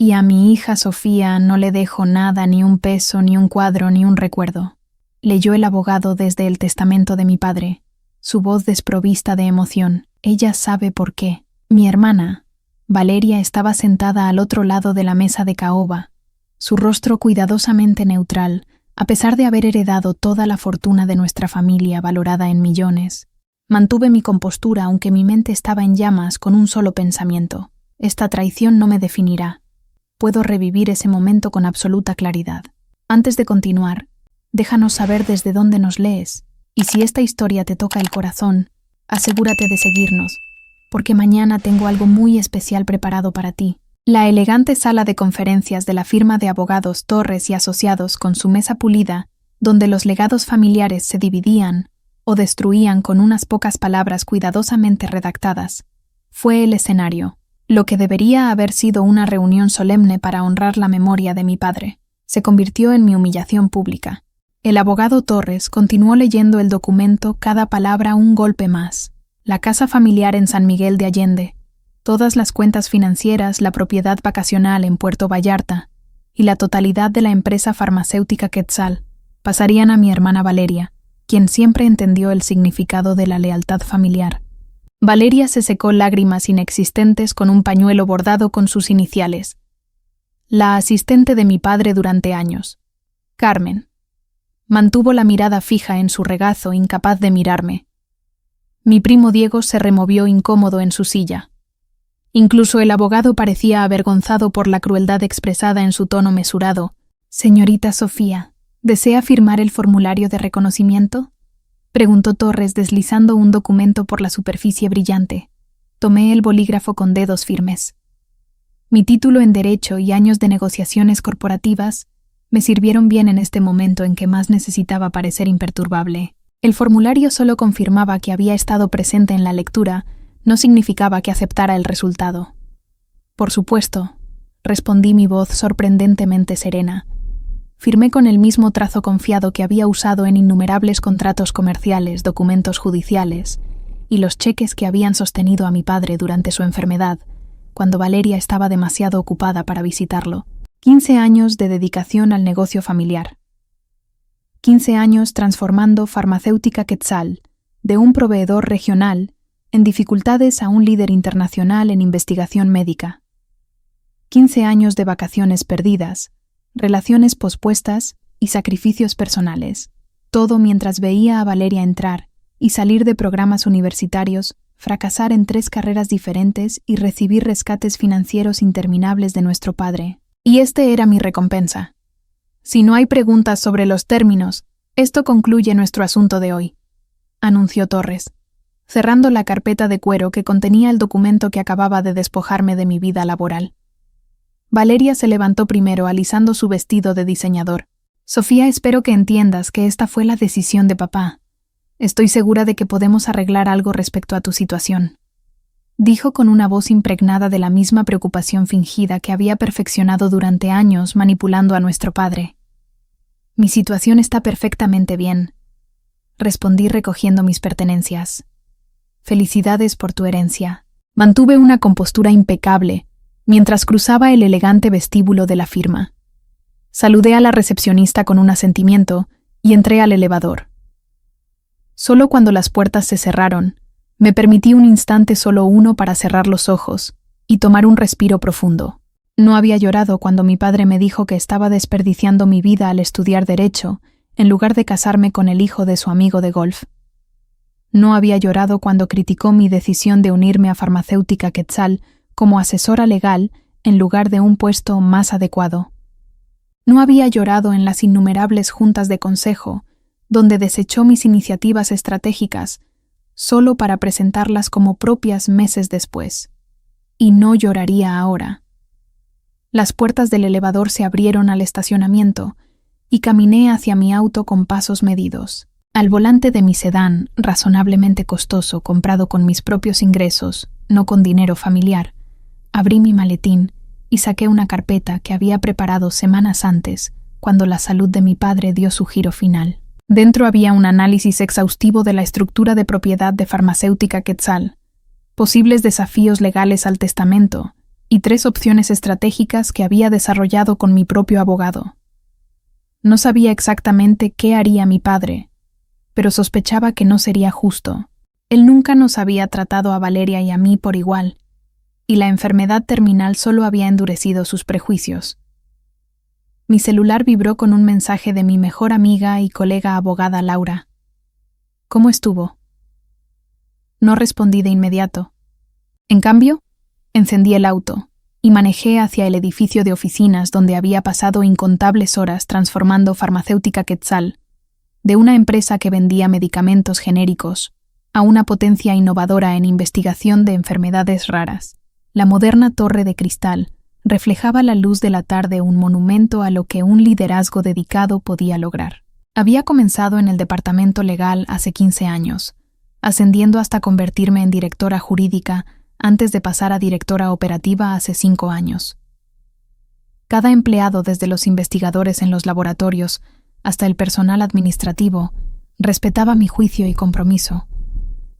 Y a mi hija Sofía no le dejo nada, ni un peso, ni un cuadro, ni un recuerdo. Leyó el abogado desde el testamento de mi padre, su voz desprovista de emoción. Ella sabe por qué. Mi hermana, Valeria, estaba sentada al otro lado de la mesa de caoba, su rostro cuidadosamente neutral, a pesar de haber heredado toda la fortuna de nuestra familia valorada en millones. Mantuve mi compostura aunque mi mente estaba en llamas con un solo pensamiento. Esta traición no me definirá. Puedo revivir ese momento con absoluta claridad. Antes de continuar, déjanos saber desde dónde nos lees, y si esta historia te toca el corazón, asegúrate de seguirnos, porque mañana tengo algo muy especial preparado para ti. La elegante sala de conferencias de la firma de abogados Torres y Asociados, con su mesa pulida, donde los legados familiares se dividían o destruían con unas pocas palabras cuidadosamente redactadas, fue el escenario. Lo que debería haber sido una reunión solemne para honrar la memoria de mi padre, se convirtió en mi humillación pública. El abogado Torres continuó leyendo el documento, cada palabra un golpe más. La casa familiar en San Miguel de Allende, todas las cuentas financieras, la propiedad vacacional en Puerto Vallarta y la totalidad de la empresa farmacéutica Quetzal pasarían a mi hermana Valeria, quien siempre entendió el significado de la lealtad familiar. Valeria se secó lágrimas inexistentes con un pañuelo bordado con sus iniciales. La asistente de mi padre durante años, Carmen, mantuvo la mirada fija en su regazo, incapaz de mirarme. Mi primo Diego se removió incómodo en su silla. Incluso el abogado parecía avergonzado por la crueldad expresada en su tono mesurado. «Señorita Sofía, ¿desea firmar el formulario de reconocimiento?», preguntó Torres deslizando un documento por la superficie brillante. Tomé el bolígrafo con dedos firmes. Mi título en Derecho y años de negociaciones corporativas me sirvieron bien en este momento en que más necesitaba parecer imperturbable. El formulario solo confirmaba que había estado presente en la lectura, no significaba que aceptara el resultado. «Por supuesto», respondí, mi voz sorprendentemente serena. Firmé con el mismo trazo confiado que había usado en innumerables contratos comerciales, documentos judiciales y los cheques que habían sostenido a mi padre durante su enfermedad, cuando Valeria estaba demasiado ocupada para visitarlo. 15 años de dedicación al negocio familiar. 15 años transformando Farmacéutica Quetzal, de un proveedor regional, en dificultades a un líder internacional en investigación médica. 15 años de vacaciones perdidas, relaciones pospuestas y sacrificios personales, todo mientras veía a Valeria entrar y salir de programas universitarios, fracasar en 3 carreras diferentes y recibir rescates financieros interminables de nuestro padre. Y este era mi recompensa. Si no hay preguntas sobre los términos, esto concluye nuestro asunto de hoy, anunció Torres, cerrando la carpeta de cuero que contenía el documento que acababa de despojarme de mi vida laboral. Valeria se levantó primero, alisando su vestido de diseñador. «Sofía, espero que entiendas que esta fue la decisión de papá. Estoy segura de que podemos arreglar algo respecto a tu situación», dijo con una voz impregnada de la misma preocupación fingida que había perfeccionado durante años manipulando a nuestro padre. «Mi situación está perfectamente bien», respondí recogiendo mis pertenencias. «Felicidades por tu herencia». Mantuve una compostura impecable mientras cruzaba el elegante vestíbulo de la firma. Saludé a la recepcionista con un asentimiento y entré al elevador. Solo cuando las puertas se cerraron, me permití un instante, solo uno, para cerrar los ojos y tomar un respiro profundo. No había llorado cuando mi padre me dijo que estaba desperdiciando mi vida al estudiar Derecho en lugar de casarme con el hijo de su amigo de golf. No había llorado cuando criticó mi decisión de unirme a Farmacéutica Quetzal como asesora legal en lugar de un puesto más adecuado. No había llorado en las innumerables juntas de consejo, donde desechó mis iniciativas estratégicas solo para presentarlas como propias meses después. Y no lloraría ahora. Las puertas del elevador se abrieron al estacionamiento y caminé hacia mi auto con pasos medidos. Al volante de mi sedán, razonablemente costoso, comprado con mis propios ingresos, no con dinero familiar, abrí mi maletín y saqué una carpeta que había preparado semanas antes, cuando la salud de mi padre dio su giro final. Dentro había un análisis exhaustivo de la estructura de propiedad de Farmacéutica Quetzal, posibles desafíos legales al testamento y 3 opciones estratégicas que había desarrollado con mi propio abogado. No sabía exactamente qué haría mi padre, pero sospechaba que no sería justo. Él nunca nos había tratado a Valeria y a mí por igual, y la enfermedad terminal solo había endurecido sus prejuicios. Mi celular vibró con un mensaje de mi mejor amiga y colega abogada Laura. ¿Cómo estuvo? No respondí de inmediato. En cambio, encendí el auto y manejé hacia el edificio de oficinas donde había pasado incontables horas transformando Farmacéutica Quetzal, de una empresa que vendía medicamentos genéricos, a una potencia innovadora en investigación de enfermedades raras. La moderna torre de cristal reflejaba la luz de la tarde, un monumento a lo que un liderazgo dedicado podía lograr. Había comenzado en el departamento legal hace 15 años, ascendiendo hasta convertirme en directora jurídica antes de pasar a directora operativa hace 5 años. Cada empleado, desde los investigadores en los laboratorios hasta el personal administrativo, respetaba mi juicio y compromiso.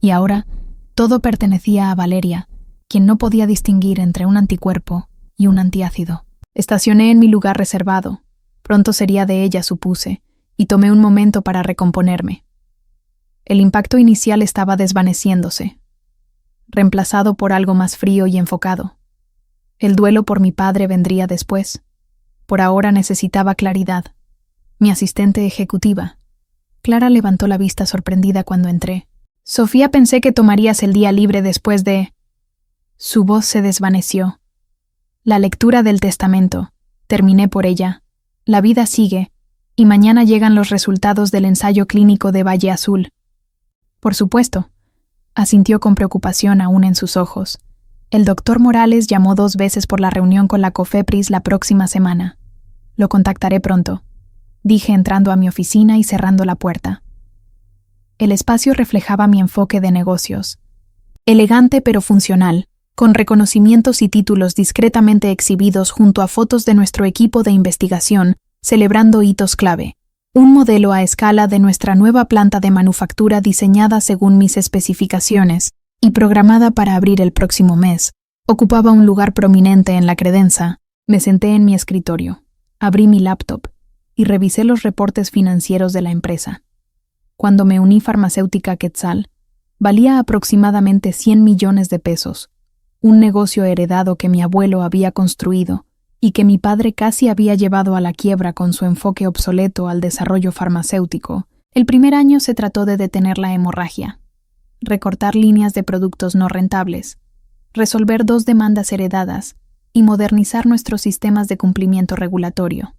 Y ahora, todo pertenecía a Valeria, quien no podía distinguir entre un anticuerpo y un antiácido. Estacioné en mi lugar reservado. Pronto sería de ella, supuse, y tomé un momento para recomponerme. El impacto inicial estaba desvaneciéndose, reemplazado por algo más frío y enfocado. El duelo por mi padre vendría después. Por ahora necesitaba claridad. Mi asistente ejecutiva. Clara levantó la vista sorprendida cuando entré. Sofía, pensé que tomarías el día libre después de... Su voz se desvaneció. La lectura del testamento. Terminé por ella. La vida sigue, y mañana llegan los resultados del ensayo clínico de Valle Azul. Por supuesto, asintió con preocupación aún en sus ojos. El doctor Morales llamó 2 veces por la reunión con la COFEPRIS la próxima semana. Lo contactaré pronto, dije entrando a mi oficina y cerrando la puerta. El espacio reflejaba mi enfoque de negocios. Elegante pero funcional, con reconocimientos y títulos discretamente exhibidos junto a fotos de nuestro equipo de investigación, celebrando hitos clave. Un modelo a escala de nuestra nueva planta de manufactura diseñada según mis especificaciones y programada para abrir el próximo mes, ocupaba un lugar prominente en la credenza. Me senté en mi escritorio, abrí mi laptop y revisé los reportes financieros de la empresa. Cuando me uní Farmacéutica Quetzal, valía aproximadamente 100 millones de pesos, un negocio heredado que mi abuelo había construido y que mi padre casi había llevado a la quiebra con su enfoque obsoleto al desarrollo farmacéutico. El primer año se trató de detener la hemorragia, recortar líneas de productos no rentables, resolver 2 demandas heredadas y modernizar nuestros sistemas de cumplimiento regulatorio.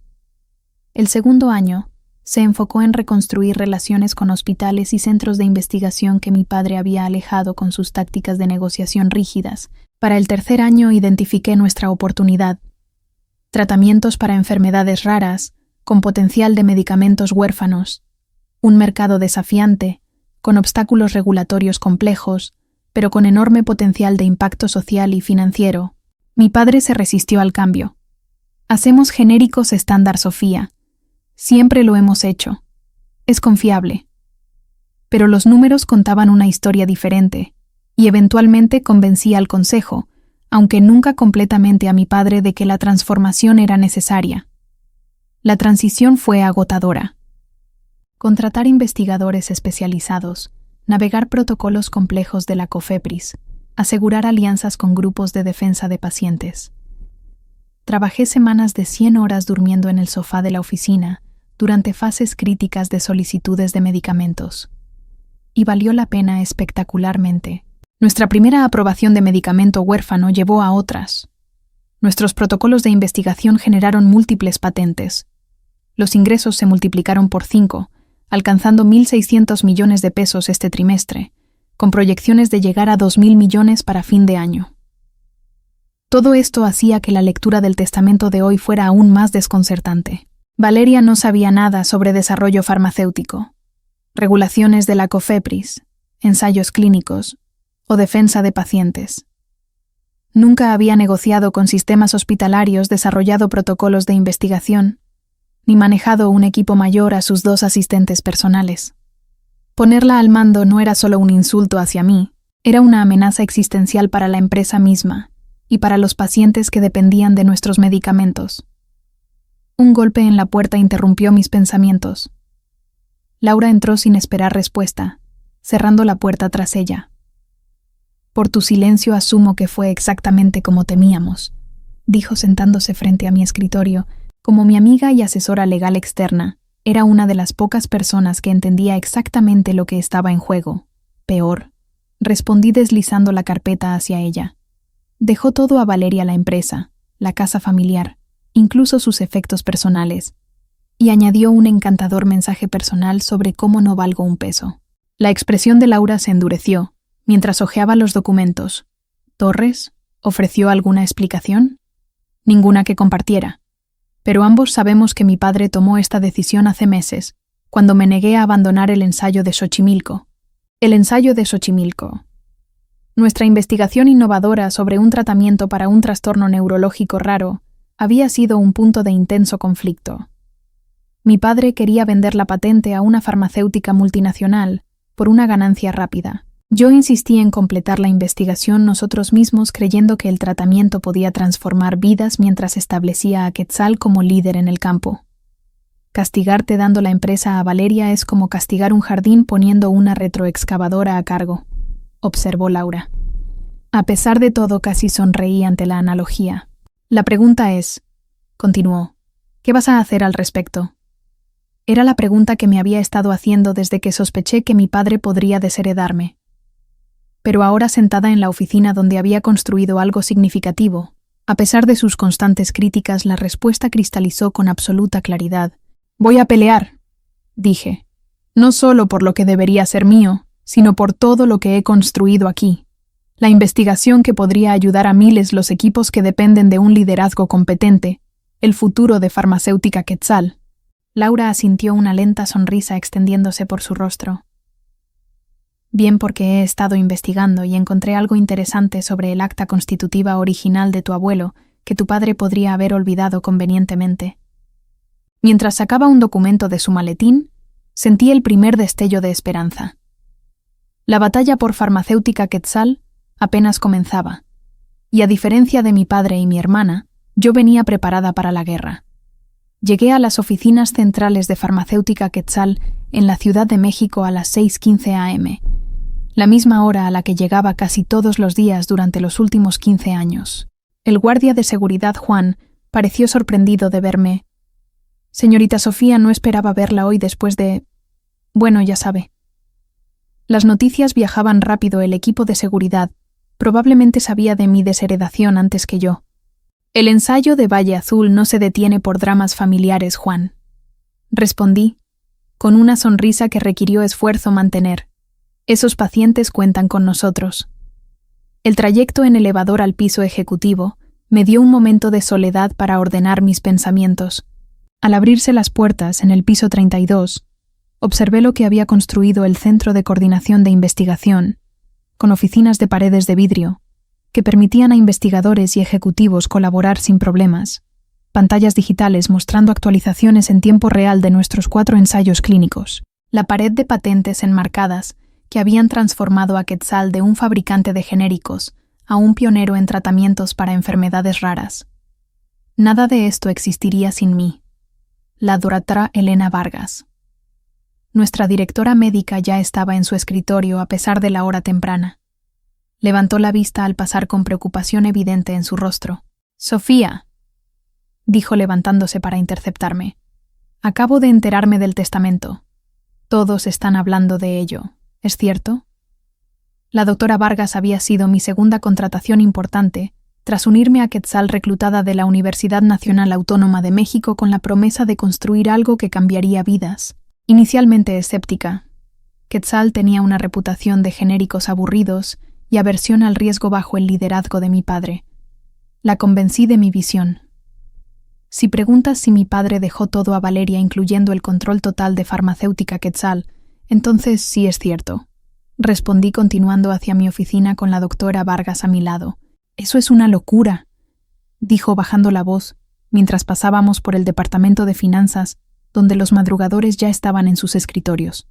El segundo año se enfocó en reconstruir relaciones con hospitales y centros de investigación que mi padre había alejado con sus tácticas de negociación rígidas. Para el tercer año identifiqué nuestra oportunidad: tratamientos para enfermedades raras, con potencial de medicamentos huérfanos, un mercado desafiante, con obstáculos regulatorios complejos, pero con enorme potencial de impacto social y financiero. Mi padre se resistió al cambio. Hacemos genéricos estándar Sofía. Siempre lo hemos hecho. Es confiable. Pero los números contaban una historia diferente, y eventualmente convencí al consejo, aunque nunca completamente a mi padre, de que la transformación era necesaria. La transición fue agotadora. Contratar investigadores especializados, navegar protocolos complejos de la COFEPRIS, asegurar alianzas con grupos de defensa de pacientes. Trabajé semanas de 100 horas durmiendo en el sofá de la oficina durante fases críticas de solicitudes de medicamentos. Y valió la pena espectacularmente. Nuestra primera aprobación de medicamento huérfano llevó a otras. Nuestros protocolos de investigación generaron múltiples patentes. Los ingresos se multiplicaron por 5, alcanzando 1.600 millones de pesos este trimestre, con proyecciones de llegar a 2.000 millones para fin de año. Todo esto hacía que la lectura del testamento de hoy fuera aún más desconcertante. Valeria no sabía nada sobre desarrollo farmacéutico, regulaciones de la COFEPRIS, ensayos clínicos o defensa de pacientes. Nunca había negociado con sistemas hospitalarios, desarrollado protocolos de investigación, ni manejado un equipo mayor a sus 2 asistentes personales. Ponerla al mando no era solo un insulto hacia mí, era una amenaza existencial para la empresa misma, y para los pacientes que dependían de nuestros medicamentos. Un golpe en la puerta interrumpió mis pensamientos. Laura entró sin esperar respuesta, cerrando la puerta tras ella. «Por tu silencio asumo que fue exactamente como temíamos», dijo sentándose frente a mi escritorio. Como mi amiga y asesora legal externa, era una de las pocas personas que entendía exactamente lo que estaba en juego. Peor, respondí deslizando la carpeta hacia ella. Dejó todo a Valeria, la empresa, la casa familiar, incluso sus efectos personales, y añadió un encantador mensaje personal sobre cómo no valgo un peso. La expresión de Laura se endureció mientras hojeaba los documentos. ¿Torres ofreció alguna explicación? Ninguna que compartiera. Pero ambos sabemos que mi padre tomó esta decisión hace meses, cuando me negué a abandonar el ensayo de Xochimilco. El ensayo de Xochimilco. Nuestra investigación innovadora sobre un tratamiento para un trastorno neurológico raro había sido un punto de intenso conflicto. Mi padre quería vender la patente a una farmacéutica multinacional por una ganancia rápida. Yo insistí en completar la investigación nosotros mismos, creyendo que el tratamiento podía transformar vidas mientras establecía a Quetzal como líder en el campo. Castigarte dando la empresa a Valeria es como castigar un jardín poniendo una retroexcavadora a cargo, observó Laura. A pesar de todo, casi sonreí ante la analogía. La pregunta es, continuó, ¿qué vas a hacer al respecto? Era la pregunta que me había estado haciendo desde que sospeché que mi padre podría desheredarme. Pero ahora, sentada en la oficina donde había construido algo significativo, a pesar de sus constantes críticas, la respuesta cristalizó con absoluta claridad. «Voy a pelear», dije, «no solo por lo que debería ser mío, sino por todo lo que he construido aquí. La investigación que podría ayudar a miles, los equipos que dependen de un liderazgo competente, el futuro de Farmacéutica Quetzal». Laura asintió, una lenta sonrisa extendiéndose por su rostro. «Bien, porque he estado investigando y encontré algo interesante sobre el acta constitutiva original de tu abuelo que tu padre podría haber olvidado convenientemente». Mientras sacaba un documento de su maletín, sentí el primer destello de esperanza. La batalla por Farmacéutica Quetzal apenas comenzaba, y a diferencia de mi padre y mi hermana, yo venía preparada para la guerra. Llegué a las oficinas centrales de Farmacéutica Quetzal en la Ciudad de México a las 6:15 a.m., la misma hora a la que llegaba casi todos los días durante los últimos 15 años. El guardia de seguridad, Juan, pareció sorprendido de verme. «Señorita Sofía, no esperaba verla hoy después de... Bueno, ya sabe». Las noticias viajaban rápido. El equipo de seguridad probablemente sabía de mi desheredación antes que yo. «El ensayo de Valle Azul no se detiene por dramas familiares, Juan», respondí, con una sonrisa que requirió esfuerzo mantener. «Esos pacientes cuentan con nosotros». El trayecto en elevador al piso ejecutivo me dio un momento de soledad para ordenar mis pensamientos. Al abrirse las puertas en el piso 32, observé lo que había construido el Centro de Coordinación de Investigación, con oficinas de paredes de vidrio, que permitían a investigadores y ejecutivos colaborar sin problemas, pantallas digitales mostrando actualizaciones en tiempo real de nuestros 4 ensayos clínicos, la pared de patentes enmarcadas que habían transformado a Quetzal de un fabricante de genéricos a un pionero en tratamientos para enfermedades raras. Nada de esto existiría sin mí. La doctora Elena Vargas. Nuestra directora médica ya estaba en su escritorio a pesar de la hora temprana. Levantó la vista al pasar con preocupación evidente en su rostro. «Sofía», dijo levantándose para interceptarme, «acabo de enterarme del testamento. Todos están hablando de ello, ¿es cierto?» La doctora Vargas había sido mi segunda contratación importante, tras unirme a Quetzal, reclutada de la Universidad Nacional Autónoma de México con la promesa de construir algo que cambiaría vidas. Inicialmente escéptica, Quetzal tenía una reputación de genéricos aburridos y aversión al riesgo bajo el liderazgo de mi padre. La convencí de mi visión. Si preguntas si mi padre dejó todo a Valeria, incluyendo el control total de Farmacéutica Quetzal, entonces sí es cierto. Respondí continuando hacia mi oficina con la doctora Vargas a mi lado. «Eso es una locura», dijo bajando la voz, mientras pasábamos por el departamento de finanzas, donde los madrugadores ya estaban en sus escritorios.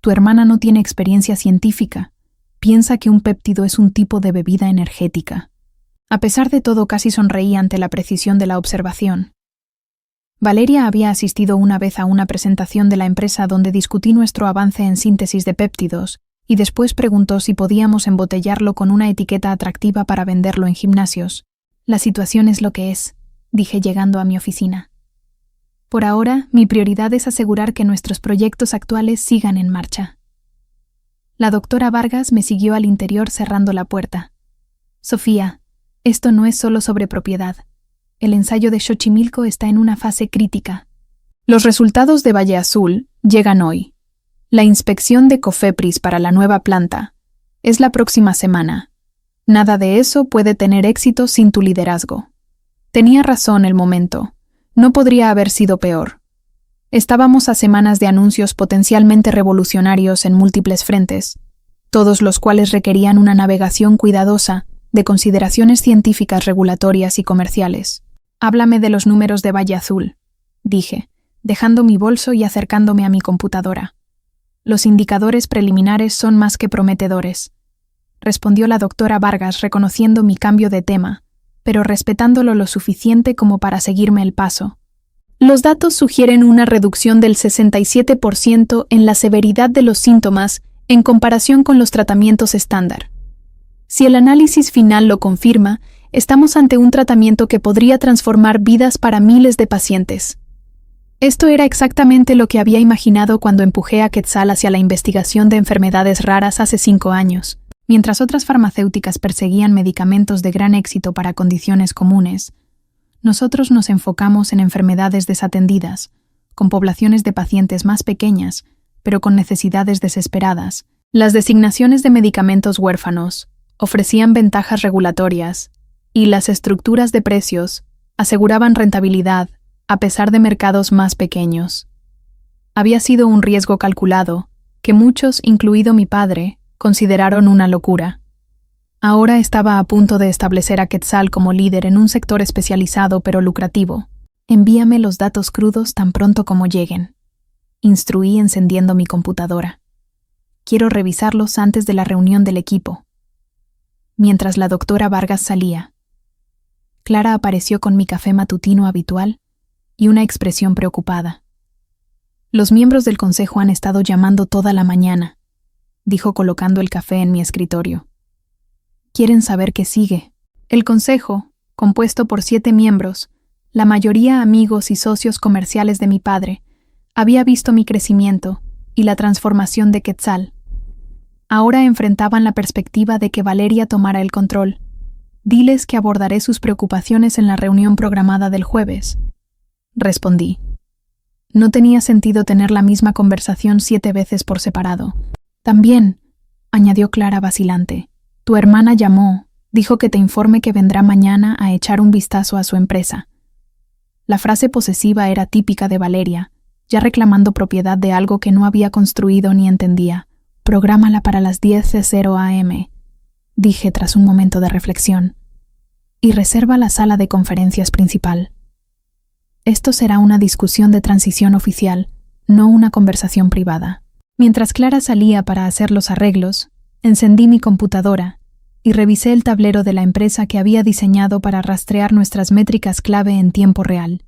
«Tu hermana no tiene experiencia científica. Piensa que un péptido es un tipo de bebida energética. A pesar de todo, casi sonreí ante la precisión de la observación. Valeria había asistido una vez a una presentación de la empresa donde discutí nuestro avance en síntesis de péptidos y después preguntó si podíamos embotellarlo con una etiqueta atractiva para venderlo en gimnasios. La situación es lo que es, dije llegando a mi oficina. Por ahora, mi prioridad es asegurar que nuestros proyectos actuales sigan en marcha. La doctora Vargas me siguió al interior cerrando la puerta. Sofía, esto no es solo sobre propiedad. El ensayo de Xochimilco está en una fase crítica. Los resultados de Valle Azul llegan hoy. La inspección de COFEPRIS para la nueva planta es la próxima semana. Nada de eso puede tener éxito sin tu liderazgo. Tenía razón el momento. No podría haber sido peor. Estábamos a semanas de anuncios potencialmente revolucionarios en múltiples frentes, todos los cuales requerían una navegación cuidadosa de consideraciones científicas, regulatorias y comerciales. Háblame de los números de Valle Azul, dije, dejando mi bolso y acercándome a mi computadora. Los indicadores preliminares son más que prometedores, respondió la doctora Vargas reconociendo mi cambio de tema, pero respetándolo lo suficiente como para seguirme el paso. Los datos sugieren una reducción del 67% en la severidad de los síntomas en comparación con los tratamientos estándar. Si el análisis final lo confirma, estamos ante un tratamiento que podría transformar vidas para miles de pacientes. Esto era exactamente lo que había imaginado cuando empujé a Quetzal hacia la investigación de enfermedades raras hace 5 años. Mientras otras farmacéuticas perseguían medicamentos de gran éxito para condiciones comunes, nosotros nos enfocamos en enfermedades desatendidas, con poblaciones de pacientes más pequeñas, pero con necesidades desesperadas. Las designaciones de medicamentos huérfanos ofrecían ventajas regulatorias, y las estructuras de precios aseguraban rentabilidad a pesar de mercados más pequeños. Había sido un riesgo calculado, que muchos, incluido mi padre, consideraron una locura. Ahora estaba a punto de establecer a Quetzal como líder en un sector especializado pero lucrativo. Envíame los datos crudos tan pronto como lleguen. Instruí encendiendo mi computadora. Quiero revisarlos antes de la reunión del equipo. Mientras la doctora Vargas salía, Clara apareció con mi café matutino habitual y una expresión preocupada. Los miembros del consejo han estado llamando toda la mañana, dijo colocando el café en mi escritorio. Quieren saber qué sigue. El consejo, compuesto por 7 miembros, la mayoría amigos y socios comerciales de mi padre, había visto mi crecimiento y la transformación de Quetzal. Ahora enfrentaban la perspectiva de que Valeria tomara el control. Diles que abordaré sus preocupaciones en la reunión programada del jueves. Respondí. No tenía sentido tener la misma conversación 7 veces por separado. También, añadió Clara vacilante, tu hermana llamó, dijo que te informe que vendrá mañana a echar un vistazo a su empresa. La frase posesiva era típica de Valeria, ya reclamando propiedad de algo que no había construido ni entendía. Prográmala para las 10:00 a.m., dije tras un momento de reflexión, y reserva la sala de conferencias principal. Esto será una discusión de transición oficial, no una conversación privada. Mientras Clara salía para hacer los arreglos, encendí mi computadora y revisé el tablero de la empresa que había diseñado para rastrear nuestras métricas clave en tiempo real.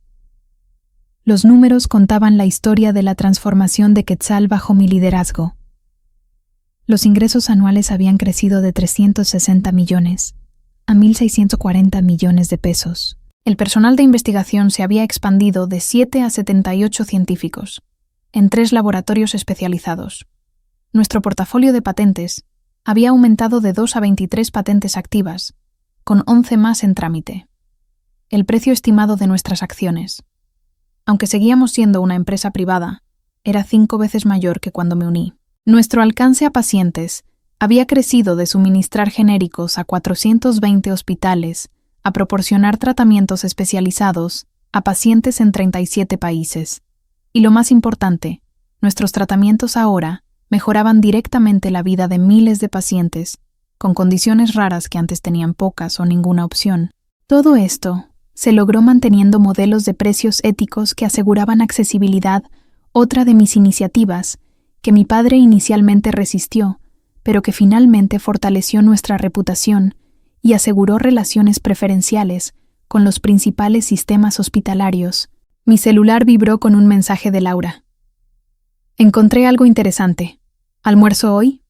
Los números contaban la historia de la transformación de Quetzal bajo mi liderazgo. Los ingresos anuales habían crecido de 360 millones a 1.640 millones de pesos. El personal de investigación se había expandido de 7 a 78 científicos, en 3 laboratorios especializados. Nuestro portafolio de patentes había aumentado de 2 a 23 patentes activas, con 11 más en trámite. El precio estimado de nuestras acciones, aunque seguíamos siendo una empresa privada, era 5 veces mayor que cuando me uní. Nuestro alcance a pacientes había crecido de suministrar genéricos a 420 hospitales a proporcionar tratamientos especializados a pacientes en 37 países. Y lo más importante, nuestros tratamientos ahora mejoraban directamente la vida de miles de pacientes con condiciones raras que antes tenían pocas o ninguna opción. Todo esto se logró manteniendo modelos de precios éticos que aseguraban accesibilidad, otra de mis iniciativas, que mi padre inicialmente resistió, pero que finalmente fortaleció nuestra reputación y aseguró relaciones preferenciales con los principales sistemas hospitalarios. Mi celular vibró con un mensaje de Laura. Encontré algo interesante. ¿Almuerzo hoy?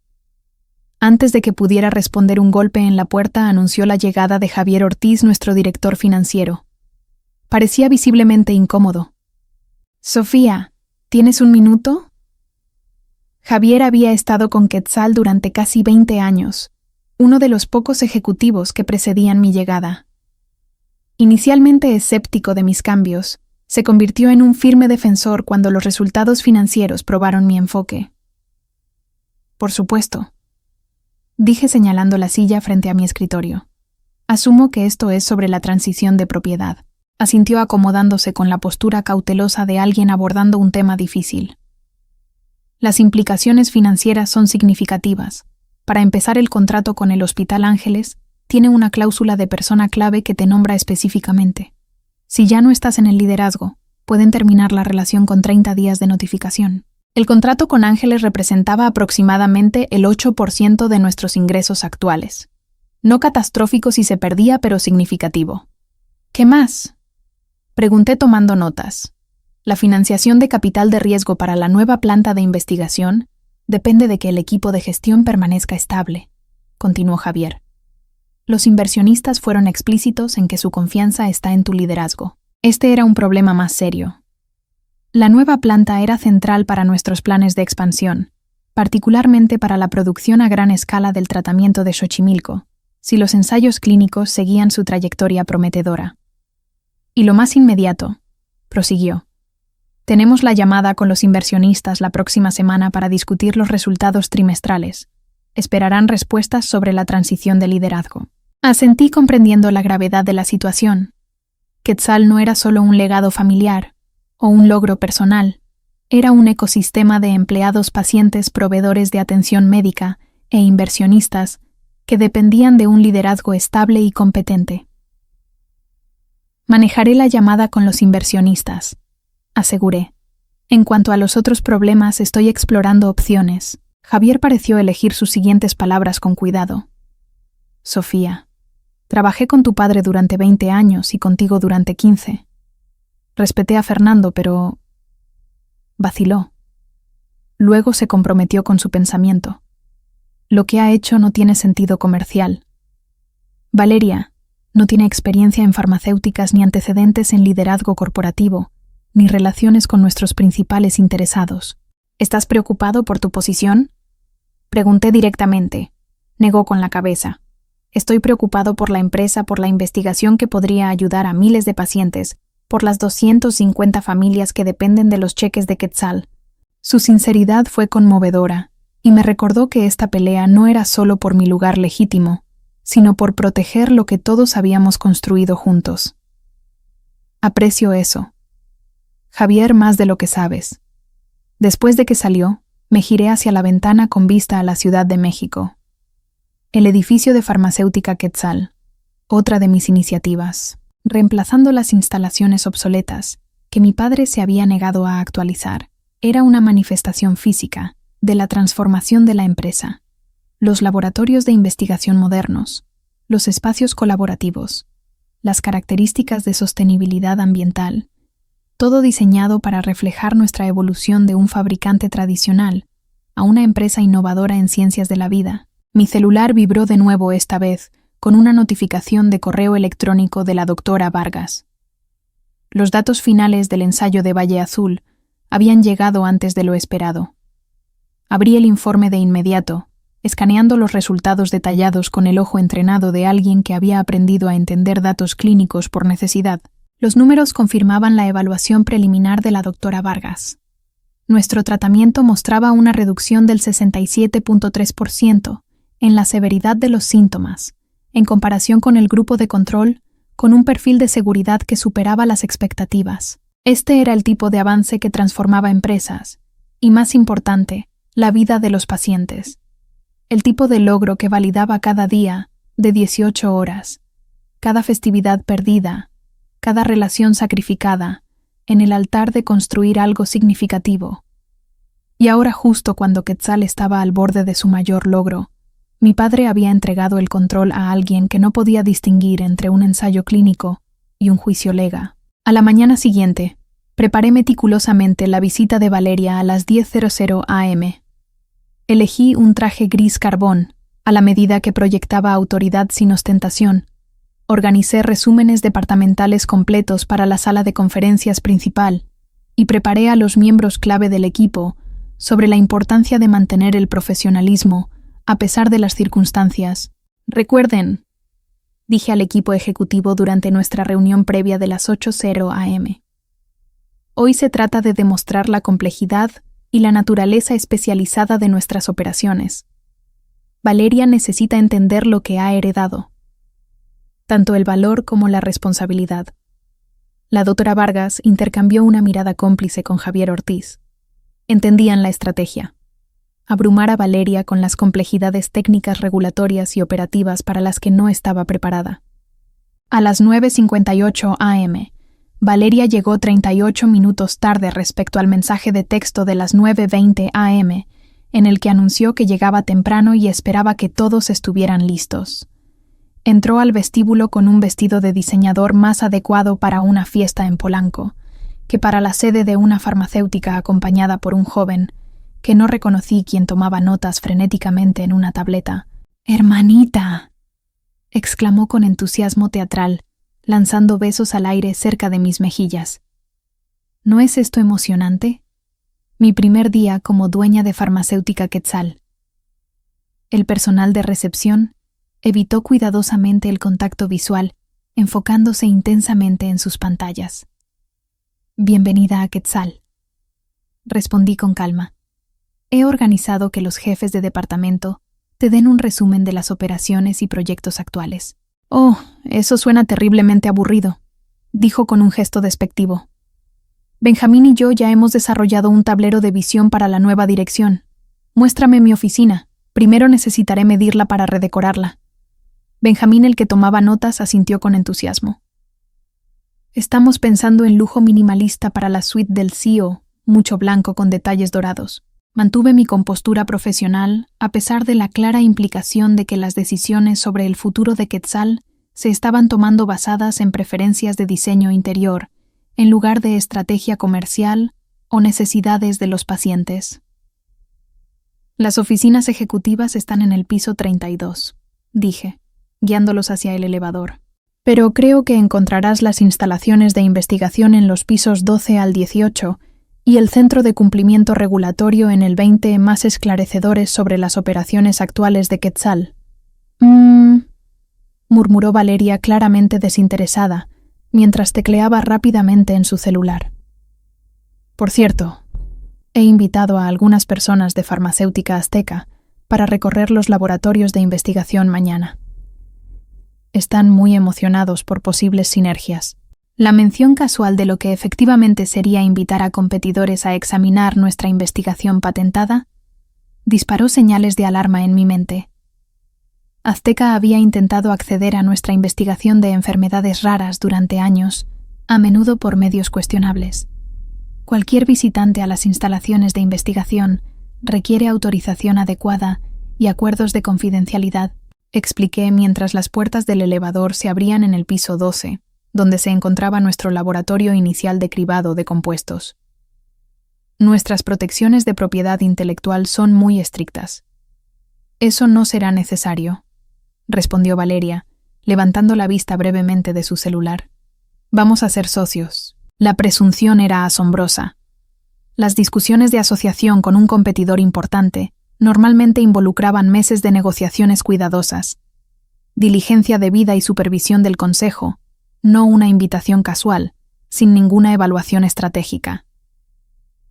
Antes de que pudiera responder, un golpe en la puerta anunció la llegada de Javier Ortiz, nuestro director financiero. Parecía visiblemente incómodo. Sofía, ¿tienes un minuto? Javier había estado con Quetzal durante casi 20 años, uno de los pocos ejecutivos que precedían mi llegada. Inicialmente escéptico de mis cambios, se convirtió en un firme defensor cuando los resultados financieros probaron mi enfoque. Por supuesto, dije señalando la silla frente a mi escritorio. Asumo que esto es sobre la transición de propiedad. Asintió acomodándose con la postura cautelosa de alguien abordando un tema difícil. Las implicaciones financieras son significativas. Para empezar, el contrato con el Hospital Ángeles tiene una cláusula de persona clave que te nombra específicamente. Si ya no estás en el liderazgo, pueden terminar la relación con 30 días de notificación. El contrato con Ángeles representaba aproximadamente el 8% de nuestros ingresos actuales. No catastrófico si se perdía, pero significativo. ¿Qué más? Pregunté tomando notas. La financiación de capital de riesgo para la nueva planta de investigación depende de que el equipo de gestión permanezca estable, continuó Javier. Los inversionistas fueron explícitos en que su confianza está en tu liderazgo. Este era un problema más serio. La nueva planta era central para nuestros planes de expansión, particularmente para la producción a gran escala del tratamiento de Xochimilco, si los ensayos clínicos seguían su trayectoria prometedora. Y lo más inmediato, prosiguió. Tenemos la llamada con los inversionistas la próxima semana para discutir los resultados trimestrales. Esperarán respuestas sobre la transición de liderazgo. Asentí comprendiendo la gravedad de la situación. Quetzal no era solo un legado familiar o un logro personal, era un ecosistema de empleados, pacientes, proveedores de atención médica e inversionistas que dependían de un liderazgo estable y competente. Manejaré la llamada con los inversionistas, aseguré. En cuanto a los otros problemas, estoy explorando opciones. Javier pareció elegir sus siguientes palabras con cuidado. Sofía, trabajé con tu padre durante 20 años y contigo durante 15. Respeté a Fernando, pero... vaciló. Luego se comprometió con su pensamiento. Lo que ha hecho no tiene sentido comercial. Valeria no tiene experiencia en farmacéuticas ni antecedentes en liderazgo corporativo, ni relaciones con nuestros principales interesados. ¿Estás preocupado por tu posición? Pregunté directamente. Negó con la cabeza. Estoy preocupado por la empresa, por la investigación que podría ayudar a miles de pacientes, por las 250 familias que dependen de los cheques de Quetzal. Su sinceridad fue conmovedora, y me recordó que esta pelea no era solo por mi lugar legítimo, sino por proteger lo que todos habíamos construido juntos. Aprecio eso. Javier, más de lo que sabes. Después de que salió, me giré hacia la ventana con vista a la Ciudad de México. El edificio de farmacéutica Quetzal, otra de mis iniciativas, reemplazando las instalaciones obsoletas que mi padre se había negado a actualizar, era una manifestación física de la transformación de la empresa. Los laboratorios de investigación modernos, los espacios colaborativos, las características de sostenibilidad ambiental, todo diseñado para reflejar nuestra evolución de un fabricante tradicional a una empresa innovadora en ciencias de la vida. Mi celular vibró de nuevo, esta vez con una notificación de correo electrónico de la doctora Vargas. Los datos finales del ensayo de Valle Azul habían llegado antes de lo esperado. Abrí el informe de inmediato, escaneando los resultados detallados con el ojo entrenado de alguien que había aprendido a entender datos clínicos por necesidad. Los números confirmaban la evaluación preliminar de la doctora Vargas. Nuestro tratamiento mostraba una reducción del 67.3% en la severidad de los síntomas, en comparación con el grupo de control, con un perfil de seguridad que superaba las expectativas. Este era el tipo de avance que transformaba empresas, y más importante, la vida de los pacientes. El tipo de logro que validaba cada día, de 18 horas, cada festividad perdida, cada relación sacrificada, en el altar de construir algo significativo. Y ahora, justo cuando Quetzal estaba al borde de su mayor logro, Mi padre había entregado el control a alguien que no podía distinguir entre un ensayo clínico y un juicio lega. A la mañana siguiente, preparé meticulosamente la visita de Valeria a las 10:00 am. Elegí un traje gris carbón, a la medida que proyectaba autoridad sin ostentación. Organicé resúmenes departamentales completos para la sala de conferencias principal y preparé a los miembros clave del equipo sobre la importancia de mantener el profesionalismo a pesar de las circunstancias. Recuerden, dije al equipo ejecutivo durante nuestra reunión previa de las 8:00 am. Hoy se trata de demostrar la complejidad y la naturaleza especializada de nuestras operaciones. Valeria necesita entender lo que ha heredado, tanto el valor como la responsabilidad. La doctora Vargas intercambió una mirada cómplice con Javier Ortiz. Entendían la estrategia: abrumar a Valeria con las complejidades técnicas, regulatorias y operativas para las que no estaba preparada. A las 9:58 am, Valeria llegó 38 minutos tarde respecto al mensaje de texto de las 9:20 am, en el que anunció que llegaba temprano y esperaba que todos estuvieran listos. Entró al vestíbulo con un vestido de diseñador más adecuado para una fiesta en Polanco que para la sede de una farmacéutica, acompañada por un joven que no reconocí, quien tomaba notas frenéticamente en una tableta. «¡Hermanita!», exclamó con entusiasmo teatral, lanzando besos al aire cerca de mis mejillas. ¿No es esto emocionante? Mi primer día como dueña de Farmacéutica Quetzal. El personal de recepción evitó cuidadosamente el contacto visual, enfocándose intensamente en sus pantallas. «Bienvenida a Quetzal», respondí con calma. «He organizado que los jefes de departamento te den un resumen de las operaciones y proyectos actuales». «Oh, eso suena terriblemente aburrido», dijo con un gesto despectivo. «Benjamín y yo ya hemos desarrollado un tablero de visión para la nueva dirección. Muéstrame mi oficina. Primero necesitaré medirla para redecorarla». Benjamín, el que tomaba notas, asintió con entusiasmo. «Estamos pensando en lujo minimalista para la suite del CEO, mucho blanco con detalles dorados». Mantuve mi compostura profesional a pesar de la clara implicación de que las decisiones sobre el futuro de Quetzal se estaban tomando basadas en preferencias de diseño interior, en lugar de estrategia comercial o necesidades de los pacientes. «Las oficinas ejecutivas están en el piso 32», dije, guiándolos hacia el elevador. «Pero creo que encontrarás las instalaciones de investigación en los pisos 12 al 18 y el centro de cumplimiento regulatorio en el 20, más esclarecedores sobre las operaciones actuales de Quetzal». Murmuró Valeria, claramente desinteresada, mientras tecleaba rápidamente en su celular. «Por cierto, he invitado a algunas personas de Farmacéutica Azteca para recorrer los laboratorios de investigación mañana. Están muy emocionados por posibles sinergias». La mención casual de lo que efectivamente sería invitar a competidores a examinar nuestra investigación patentada disparó señales de alarma en mi mente. Azteca había intentado acceder a nuestra investigación de enfermedades raras durante años, a menudo por medios cuestionables. Cualquier visitante a las instalaciones de investigación requiere autorización adecuada y acuerdos de confidencialidad, expliqué mientras las puertas del elevador se abrían en el piso 12. Donde se encontraba nuestro laboratorio inicial de cribado de compuestos. Nuestras protecciones de propiedad intelectual son muy estrictas. «Eso no será necesario», respondió Valeria, levantando la vista brevemente de su celular. «Vamos a ser socios». La presunción era asombrosa. Las discusiones de asociación con un competidor importante normalmente involucraban meses de negociaciones cuidadosas, diligencia debida y supervisión del consejo, no una invitación casual, sin ninguna evaluación estratégica.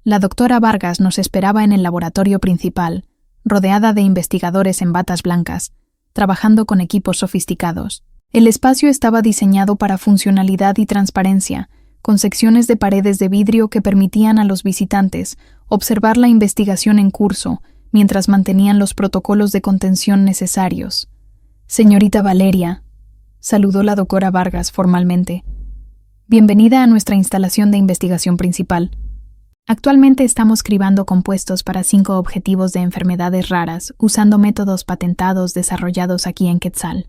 La doctora Vargas nos esperaba en el laboratorio principal, rodeada de investigadores en batas blancas, trabajando con equipos sofisticados. El espacio estaba diseñado para funcionalidad y transparencia, con secciones de paredes de vidrio que permitían a los visitantes observar la investigación en curso mientras mantenían los protocolos de contención necesarios. «Señorita Valeria», saludó la doctora Vargas formalmente. «Bienvenida a nuestra instalación de investigación principal». Actualmente estamos cribando compuestos para 5 objetivos de enfermedades raras usando métodos patentados desarrollados aquí en Quetzal.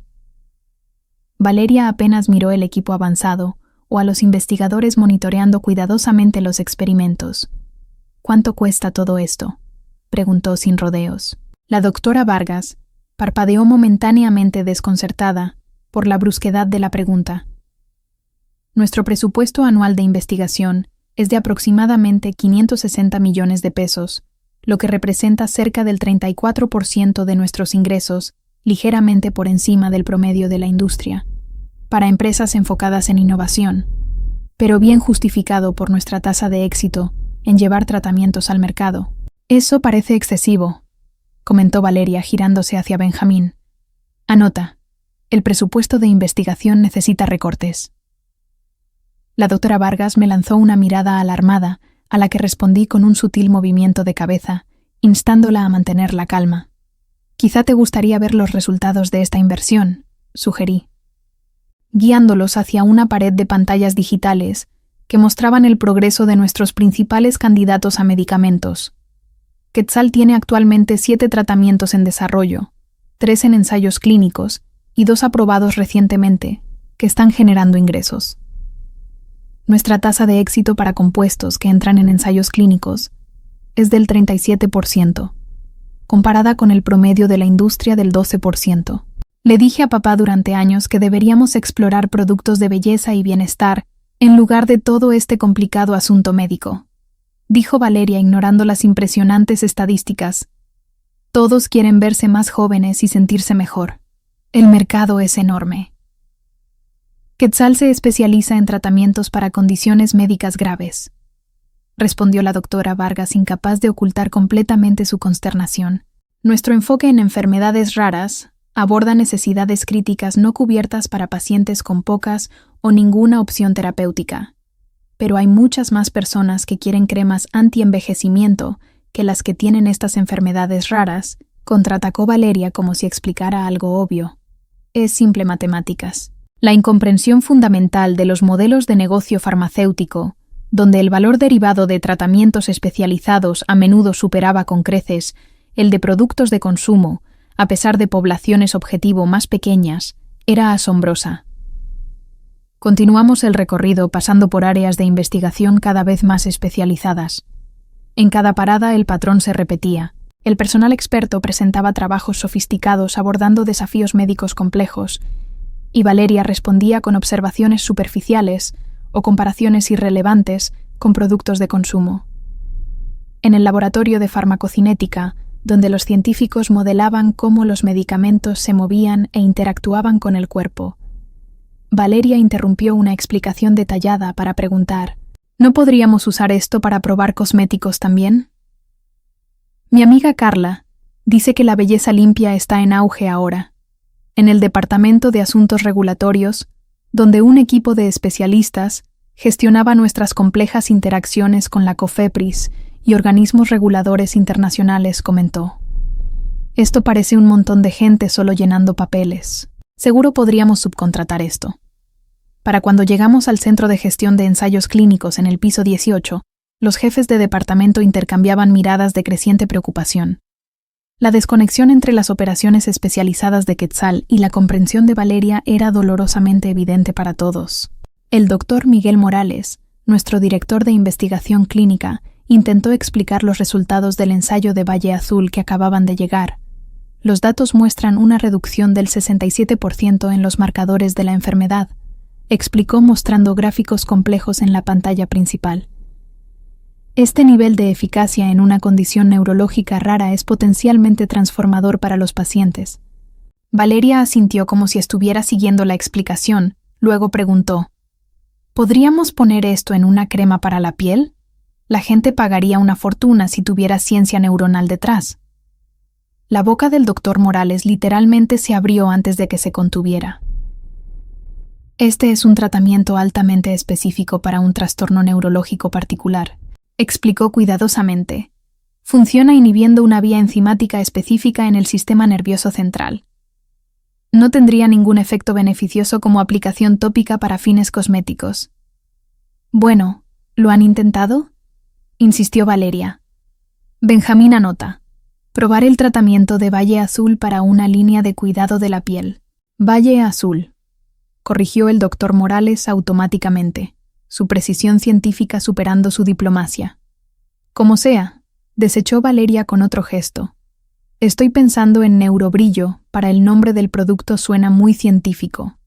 Valeria apenas miró el equipo avanzado o a los investigadores monitoreando cuidadosamente los experimentos. ¿Cuánto cuesta todo esto?, preguntó sin rodeos. La doctora Vargas parpadeó momentáneamente desconcertada por la brusquedad de la pregunta. Nuestro presupuesto anual de investigación es de aproximadamente 560 millones de pesos, lo que representa cerca del 34% de nuestros ingresos, ligeramente por encima del promedio de la industria, para empresas enfocadas en innovación, pero bien justificado por nuestra tasa de éxito en llevar tratamientos al mercado. Eso parece excesivo, comentó Valeria girándose hacia Benjamín. Anota, el presupuesto de investigación necesita recortes. La doctora Vargas me lanzó una mirada alarmada, a la que respondí con un sutil movimiento de cabeza, instándola a mantener la calma. Quizá te gustaría ver los resultados de esta inversión, sugerí, guiándolos hacia una pared de pantallas digitales que mostraban el progreso de nuestros principales candidatos a medicamentos. Quetzal tiene actualmente 7 tratamientos en desarrollo, 3 en ensayos clínicos y 2 aprobados recientemente, que están generando ingresos. Nuestra tasa de éxito para compuestos que entran en ensayos clínicos es del 37%, comparada con el promedio de la industria del 12%. Le dije a papá durante años que deberíamos explorar productos de belleza y bienestar en lugar de todo este complicado asunto médico, dijo Valeria ignorando las impresionantes estadísticas. Todos quieren verse más jóvenes y sentirse mejor. El mercado es enorme. Quetzal se especializa en tratamientos para condiciones médicas graves, respondió la doctora Vargas, incapaz de ocultar completamente su consternación. Nuestro enfoque en enfermedades raras aborda necesidades críticas no cubiertas para pacientes con pocas o ninguna opción terapéutica. Pero hay muchas más personas que quieren cremas anti-envejecimiento que las que tienen estas enfermedades raras, contraatacó Valeria como si explicara algo obvio. Es simple matemáticas. La incomprensión fundamental de los modelos de negocio farmacéutico, donde el valor derivado de tratamientos especializados a menudo superaba con creces el de productos de consumo, a pesar de poblaciones objetivo más pequeñas, era asombrosa. Continuamos el recorrido pasando por áreas de investigación cada vez más especializadas. En cada parada el patrón se repetía. El personal experto presentaba trabajos sofisticados abordando desafíos médicos complejos, y Valeria respondía con observaciones superficiales o comparaciones irrelevantes con productos de consumo. En el laboratorio de farmacocinética, donde los científicos modelaban cómo los medicamentos se movían e interactuaban con el cuerpo, Valeria interrumpió una explicación detallada para preguntar: ¿no podríamos usar esto para probar cosméticos también? Mi amiga Carla dice que la belleza limpia está en auge ahora. En el Departamento de Asuntos Regulatorios, donde un equipo de especialistas gestionaba nuestras complejas interacciones con la COFEPRIS y organismos reguladores internacionales, comentó. Esto parece un montón de gente solo llenando papeles. Seguro podríamos subcontratar esto. Para cuando llegamos al Centro de Gestión de Ensayos Clínicos en el piso 18, los jefes de departamento intercambiaban miradas de creciente preocupación. La desconexión entre las operaciones especializadas de Quetzal y la comprensión de Valeria era dolorosamente evidente para todos. El doctor Miguel Morales, nuestro director de investigación clínica, intentó explicar los resultados del ensayo de Valle Azul que acababan de llegar. Los datos muestran una reducción del 67% en los marcadores de la enfermedad, explicó mostrando gráficos complejos en la pantalla principal. Este nivel de eficacia en una condición neurológica rara es potencialmente transformador para los pacientes. Valeria asintió como si estuviera siguiendo la explicación, luego preguntó: ¿podríamos poner esto en una crema para la piel? La gente pagaría una fortuna si tuviera ciencia neuronal detrás. La boca del doctor Morales literalmente se abrió antes de que se contuviera. Este es un tratamiento altamente específico para un trastorno neurológico particular, explicó cuidadosamente. Funciona inhibiendo una vía enzimática específica en el sistema nervioso central. No tendría ningún efecto beneficioso como aplicación tópica para fines cosméticos. Bueno, ¿lo han intentado? insistió Valeria. Benjamín anota. Probar el tratamiento de Valle Azul para una línea de cuidado de la piel. Valle Azul, corrigió el doctor Morales automáticamente, su precisión científica superando su diplomacia. Como sea, desechó Valeria con otro gesto. Estoy pensando en Neurobrillo, para el nombre del producto suena muy científico.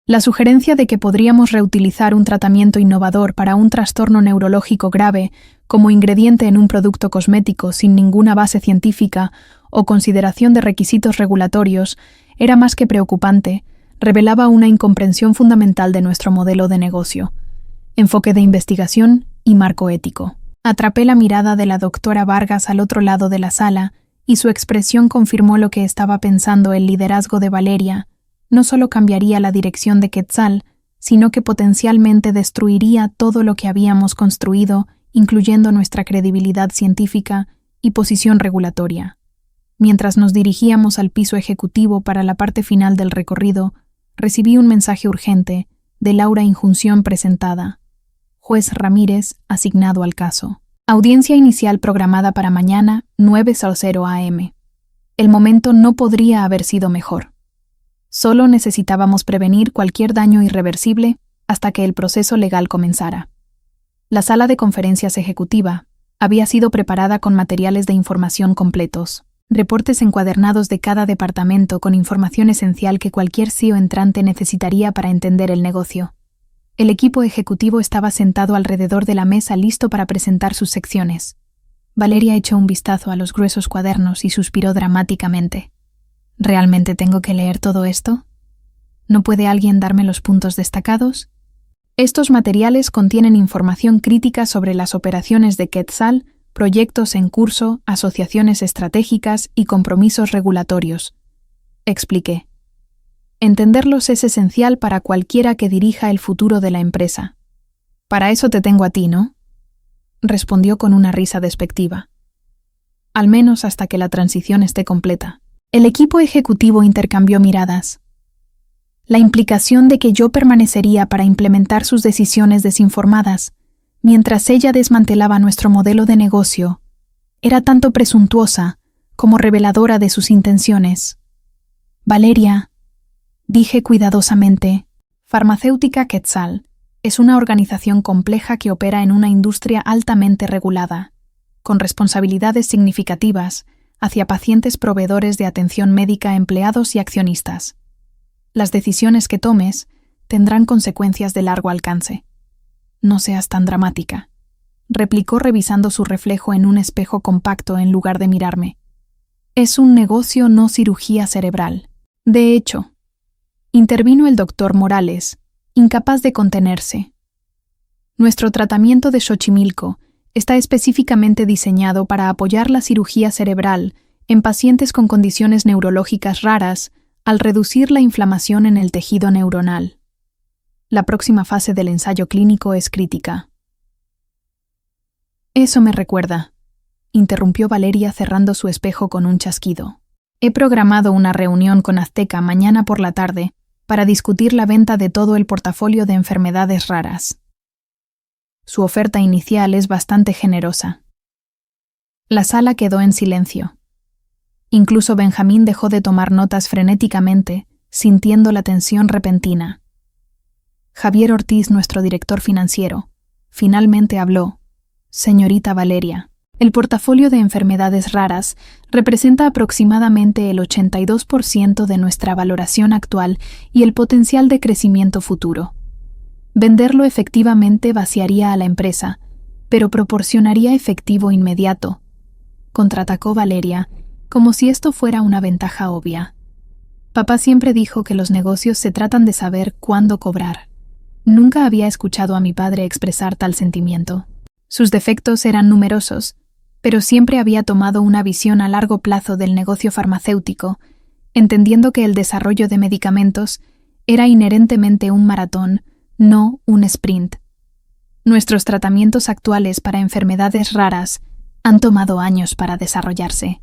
La sugerencia de que podríamos reutilizar un tratamiento innovador para un trastorno neurológico grave como ingrediente en un producto cosmético sin ninguna base científica o consideración de requisitos regulatorios era más que preocupante, revelaba una incomprensión fundamental de nuestro modelo de negocio, enfoque de investigación y marco ético. Atrapé la mirada de la doctora Vargas al otro lado de la sala y su expresión confirmó lo que estaba pensando. El liderazgo de Valeria no solo cambiaría la dirección de Quetzal, sino que potencialmente destruiría todo lo que habíamos construido, incluyendo nuestra credibilidad científica y posición regulatoria. Mientras nos dirigíamos al piso ejecutivo para la parte final del recorrido, recibí un mensaje urgente de Laura Injunción presentada. Juez Ramírez, asignado al caso. Audiencia inicial programada para mañana, 9:00 a.m. El momento no podría haber sido mejor. Solo necesitábamos prevenir cualquier daño irreversible hasta que el proceso legal comenzara. La sala de conferencias ejecutiva había sido preparada con materiales de información completos, reportes encuadernados de cada departamento con información esencial que cualquier CEO entrante necesitaría para entender el negocio. El equipo ejecutivo estaba sentado alrededor de la mesa listo para presentar sus secciones. Valeria echó un vistazo a los gruesos cuadernos y suspiró dramáticamente. ¿Realmente tengo que leer todo esto? ¿No puede alguien darme los puntos destacados? Estos materiales contienen información crítica sobre las operaciones de Quetzal, proyectos en curso, asociaciones estratégicas y compromisos regulatorios. Expliqué. Entenderlos es esencial para cualquiera que dirija el futuro de la empresa. Para eso te tengo a ti, ¿no? Respondió con una risa despectiva. Al menos hasta que la transición esté completa. El equipo ejecutivo intercambió miradas. La implicación de que yo permanecería para implementar sus decisiones desinformadas, mientras ella desmantelaba nuestro modelo de negocio, era tanto presuntuosa como reveladora de sus intenciones. Valeria, dije cuidadosamente, Farmacéutica Quetzal es una organización compleja que opera en una industria altamente regulada, con responsabilidades significativas hacia pacientes, proveedores de atención médica, empleados y accionistas. Las decisiones que tomes tendrán consecuencias de largo alcance. No seas tan dramática, replicó revisando su reflejo en un espejo compacto en lugar de mirarme. Es un negocio, no cirugía cerebral. De hecho, intervino el doctor Morales, incapaz de contenerse. Nuestro tratamiento de Xochimilco está específicamente diseñado para apoyar la cirugía cerebral en pacientes con condiciones neurológicas raras al reducir la inflamación en el tejido neuronal. La próxima fase del ensayo clínico es crítica. Eso me recuerda, interrumpió Valeria cerrando su espejo con un chasquido. He programado una reunión con Azteca mañana por la tarde para discutir la venta de todo el portafolio de enfermedades raras. Su oferta inicial es bastante generosa. La sala quedó en silencio. Incluso Benjamín dejó de tomar notas frenéticamente, sintiendo la tensión repentina. Javier Ortiz, nuestro director financiero, finalmente habló. Señorita Valeria, el portafolio de enfermedades raras representa aproximadamente el 82% de nuestra valoración actual y el potencial de crecimiento futuro. Venderlo efectivamente vaciaría a la empresa, pero proporcionaría efectivo inmediato, contraatacó Valeria, como si esto fuera una ventaja obvia. Papá siempre dijo que los negocios se tratan de saber cuándo cobrar. Nunca había escuchado a mi padre expresar tal sentimiento. Sus defectos eran numerosos, pero siempre había tomado una visión a largo plazo del negocio farmacéutico, entendiendo que el desarrollo de medicamentos era inherentemente un maratón, no un sprint. Nuestros tratamientos actuales para enfermedades raras han tomado años para desarrollarse.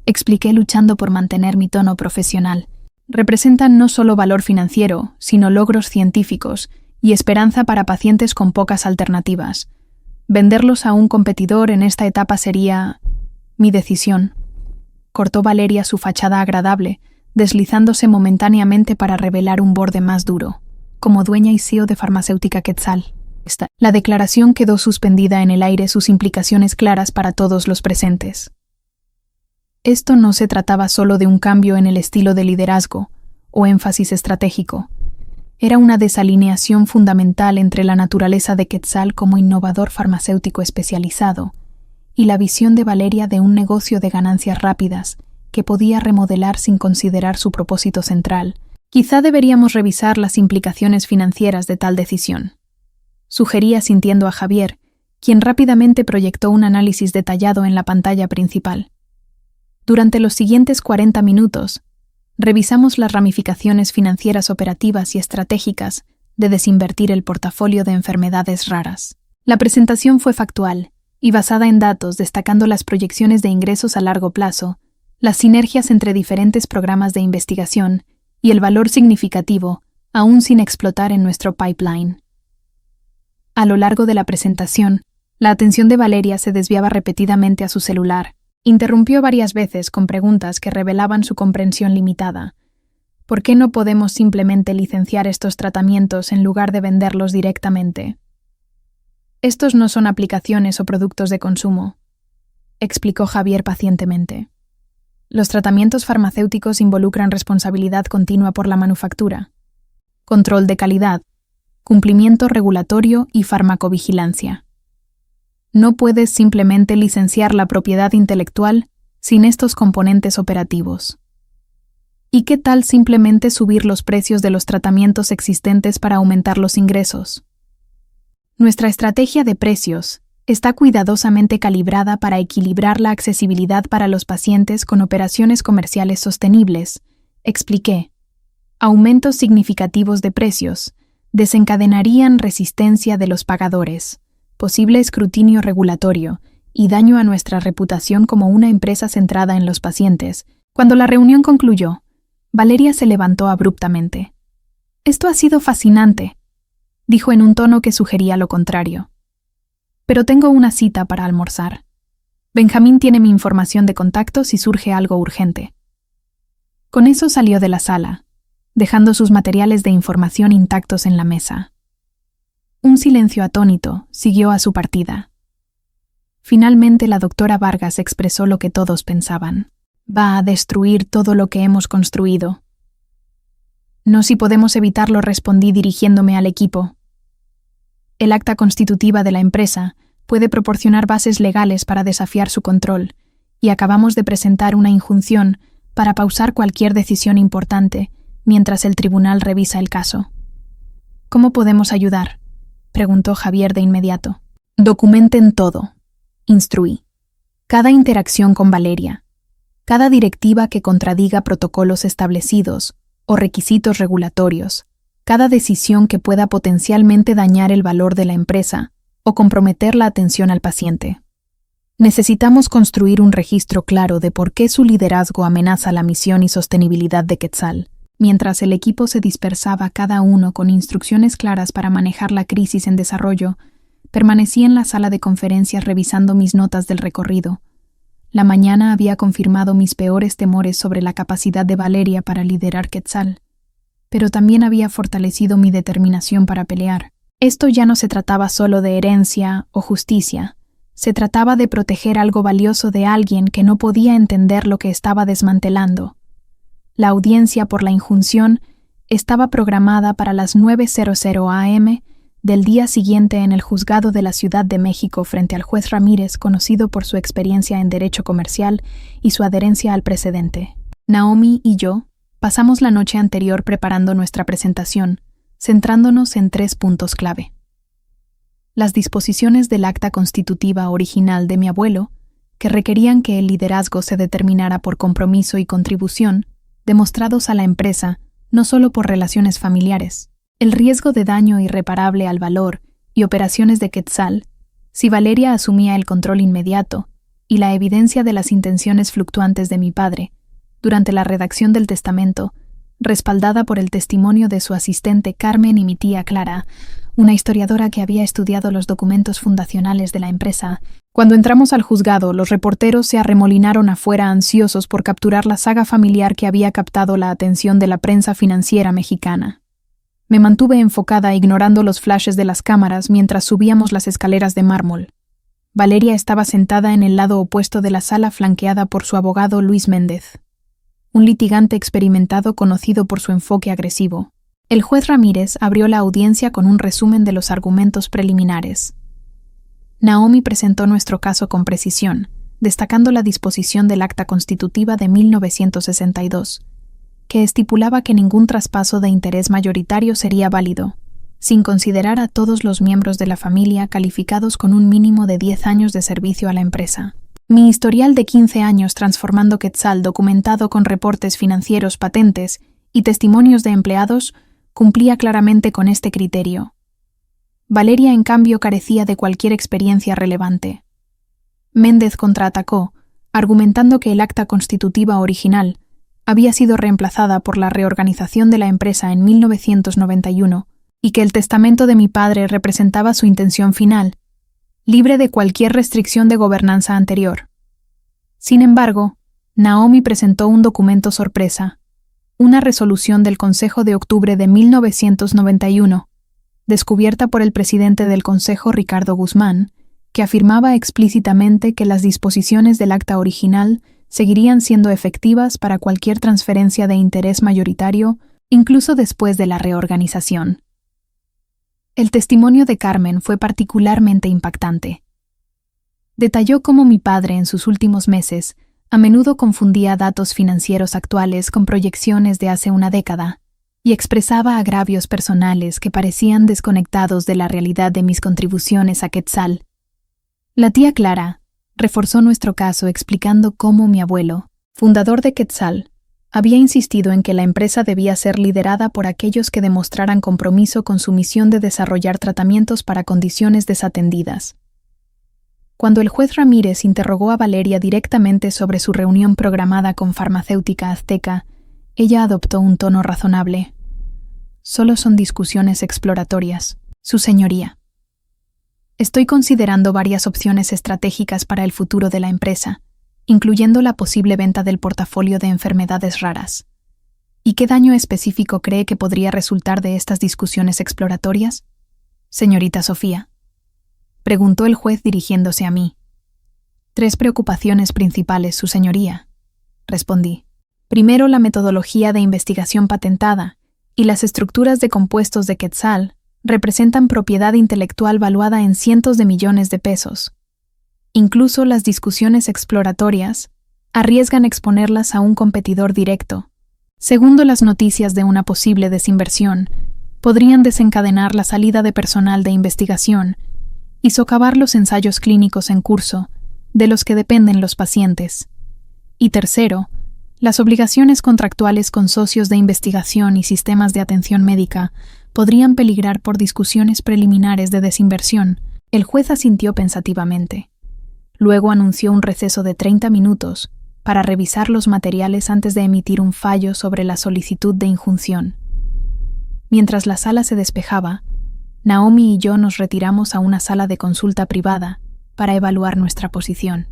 Expliqué luchando por mantener mi tono profesional. Representan no solo valor financiero, sino logros científicos y esperanza para pacientes con pocas alternativas. Venderlos a un competidor en esta etapa sería mi decisión. Cortó Valeria su fachada agradable, deslizándose momentáneamente para revelar un borde más duro, como dueña y CEO de Farmacéutica Quetzal. La declaración quedó suspendida en el aire, sus implicaciones claras para todos los presentes. Esto no se trataba solo de un cambio en el estilo de liderazgo o énfasis estratégico. Era una desalineación fundamental entre la naturaleza de Quetzal como innovador farmacéutico especializado y la visión de Valeria de un negocio de ganancias rápidas que podía remodelar sin considerar su propósito central. Quizá deberíamos revisar las implicaciones financieras de tal decisión, sugería sintiendo a Javier, quien rápidamente proyectó un análisis detallado en la pantalla principal. Durante los siguientes 40 minutos, revisamos las ramificaciones financieras operativas y estratégicas de desinvertir el portafolio de enfermedades raras. La presentación fue factual y basada en datos, destacando las proyecciones de ingresos a largo plazo, las sinergias entre diferentes programas de investigación y el valor significativo, aún sin explotar en nuestro pipeline. A lo largo de la presentación, la atención de Valeria se desviaba repetidamente a su celular. Interrumpió varias veces con preguntas que revelaban su comprensión limitada. ¿Por qué no podemos simplemente licenciar estos tratamientos en lugar de venderlos directamente? Estos no son aplicaciones o productos de consumo, explicó Javier pacientemente. Los tratamientos farmacéuticos involucran responsabilidad continua por la manufactura, control de calidad, cumplimiento regulatorio y farmacovigilancia. No puedes simplemente licenciar la propiedad intelectual sin estos componentes operativos. ¿Y qué tal simplemente subir los precios de los tratamientos existentes para aumentar los ingresos? Nuestra estrategia de precios está cuidadosamente calibrada para equilibrar la accesibilidad para los pacientes con operaciones comerciales sostenibles, expliqué. Aumentos significativos de precios desencadenarían resistencia de los pagadores, posible escrutinio regulatorio y daño a nuestra reputación como una empresa centrada en los pacientes. Cuando la reunión concluyó, Valeria se levantó abruptamente. «Esto ha sido fascinante», dijo en un tono que sugería lo contrario. «Pero tengo una cita para almorzar. Benjamín tiene mi información de contacto si surge algo urgente». Con eso salió de la sala, dejando sus materiales de información intactos en la mesa. Un silencio atónito siguió a su partida. Finalmente la doctora Vargas expresó lo que todos pensaban. «Va a destruir todo lo que hemos construido». «No si podemos evitarlo», respondí dirigiéndome al equipo. El acta constitutiva de la empresa puede proporcionar bases legales para desafiar su control, y acabamos de presentar una injunción para pausar cualquier decisión importante mientras el tribunal revisa el caso. «¿Cómo podemos ayudar?», preguntó Javier de inmediato. «Documenten todo», instruí. «Cada interacción con Valeria, cada directiva que contradiga protocolos establecidos o requisitos regulatorios, cada decisión que pueda potencialmente dañar el valor de la empresa o comprometer la atención al paciente. Necesitamos construir un registro claro de por qué su liderazgo amenaza la misión y sostenibilidad de Quetzal». Mientras el equipo se dispersaba cada uno con instrucciones claras para manejar la crisis en desarrollo, permanecí en la sala de conferencias revisando mis notas del recorrido. La mañana había confirmado mis peores temores sobre la capacidad de Valeria para liderar Quetzal, pero también había fortalecido mi determinación para pelear. Esto ya no se trataba solo de herencia o justicia, se trataba de proteger algo valioso de alguien que no podía entender lo que estaba desmantelando. La audiencia por la injunción estaba programada para las 9:00 a.m. del día siguiente en el juzgado de la Ciudad de México frente al juez Ramírez, conocido por su experiencia en derecho comercial y su adherencia al precedente. Naomi y yo pasamos la noche anterior preparando nuestra presentación, centrándonos en 3 puntos clave. Las disposiciones del acta constitutiva original de mi abuelo, que requerían que el liderazgo se determinara por compromiso y contribución, demostrados a la empresa, no solo por relaciones familiares, el riesgo de daño irreparable al valor y operaciones de Quetzal, si Valeria asumía el control inmediato, y la evidencia de las intenciones fluctuantes de mi padre, durante la redacción del testamento, respaldada por el testimonio de su asistente Carmen y mi tía Clara, una historiadora que había estudiado los documentos fundacionales de la empresa. Cuando entramos al juzgado, los reporteros se arremolinaron afuera ansiosos por capturar la saga familiar que había captado la atención de la prensa financiera mexicana. Me mantuve enfocada ignorando los flashes de las cámaras mientras subíamos las escaleras de mármol. Valeria estaba sentada en el lado opuesto de la sala flanqueada por su abogado Luis Méndez, un litigante experimentado conocido por su enfoque agresivo. El juez Ramírez abrió la audiencia con un resumen de los argumentos preliminares. Naomi presentó nuestro caso con precisión, destacando la disposición del Acta Constitutiva de 1962, que estipulaba que ningún traspaso de interés mayoritario sería válido, sin considerar a todos los miembros de la familia calificados con un mínimo de 10 años de servicio a la empresa. Mi historial de 15 años transformando Quetzal, documentado con reportes financieros patentes y testimonios de empleados, cumplía claramente con este criterio. Valeria, en cambio, carecía de cualquier experiencia relevante. Méndez contraatacó, argumentando que el acta constitutiva original había sido reemplazada por la reorganización de la empresa en 1991 y que el testamento de mi padre representaba su intención final, libre de cualquier restricción de gobernanza anterior. Sin embargo, Naomi presentó un documento sorpresa, una resolución del Consejo de octubre de 1991, descubierta por el presidente del Consejo, Ricardo Guzmán, que afirmaba explícitamente que las disposiciones del acta original seguirían siendo efectivas para cualquier transferencia de interés mayoritario, incluso después de la reorganización. El testimonio de Carmen fue particularmente impactante. Detalló cómo mi padre en sus últimos meses a menudo confundía datos financieros actuales con proyecciones de hace una década y expresaba agravios personales que parecían desconectados de la realidad de mis contribuciones a Quetzal. La tía Clara reforzó nuestro caso explicando cómo mi abuelo, fundador de Quetzal, había insistido en que la empresa debía ser liderada por aquellos que demostraran compromiso con su misión de desarrollar tratamientos para condiciones desatendidas. Cuando el juez Ramírez interrogó a Valeria directamente sobre su reunión programada con Farmacéutica Azteca, ella adoptó un tono razonable. Solo son discusiones exploratorias, Su Señoría. Estoy considerando varias opciones estratégicas para el futuro de la empresa, incluyendo la posible venta del portafolio de enfermedades raras. ¿Y qué daño específico cree que podría resultar de estas discusiones exploratorias? Señorita Sofía, preguntó el juez dirigiéndose a mí. 3 preocupaciones principales, Su Señoría, respondí. Primero, la metodología de investigación patentada y las estructuras de compuestos de Quetzal representan propiedad intelectual valuada en cientos de millones de pesos. Incluso las discusiones exploratorias arriesgan exponerlas a un competidor directo. Segundo, las noticias de una posible desinversión podrían desencadenar la salida de personal de investigación y socavar los ensayos clínicos en curso, de los que dependen los pacientes. Y tercero, las obligaciones contractuales con socios de investigación y sistemas de atención médica podrían peligrar por discusiones preliminares de desinversión. El juez asintió pensativamente. Luego anunció un receso de 30 minutos para revisar los materiales antes de emitir un fallo sobre la solicitud de injunción. Mientras la sala se despejaba, Naomi y yo nos retiramos a una sala de consulta privada para evaluar nuestra posición.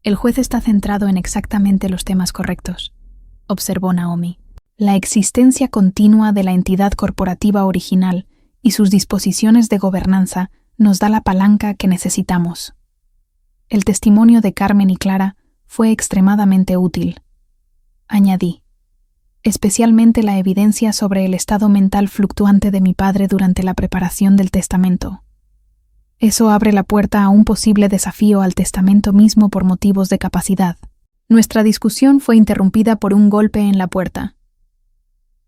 El juez está centrado en exactamente los temas correctos, observó Naomi. La existencia continua de la entidad corporativa original y sus disposiciones de gobernanza nos da la palanca que necesitamos. El testimonio de Carmen y Clara fue extremadamente útil, añadí, especialmente la evidencia sobre el estado mental fluctuante de mi padre durante la preparación del testamento. Eso abre la puerta a un posible desafío al testamento mismo por motivos de capacidad. Nuestra discusión fue interrumpida por un golpe en la puerta.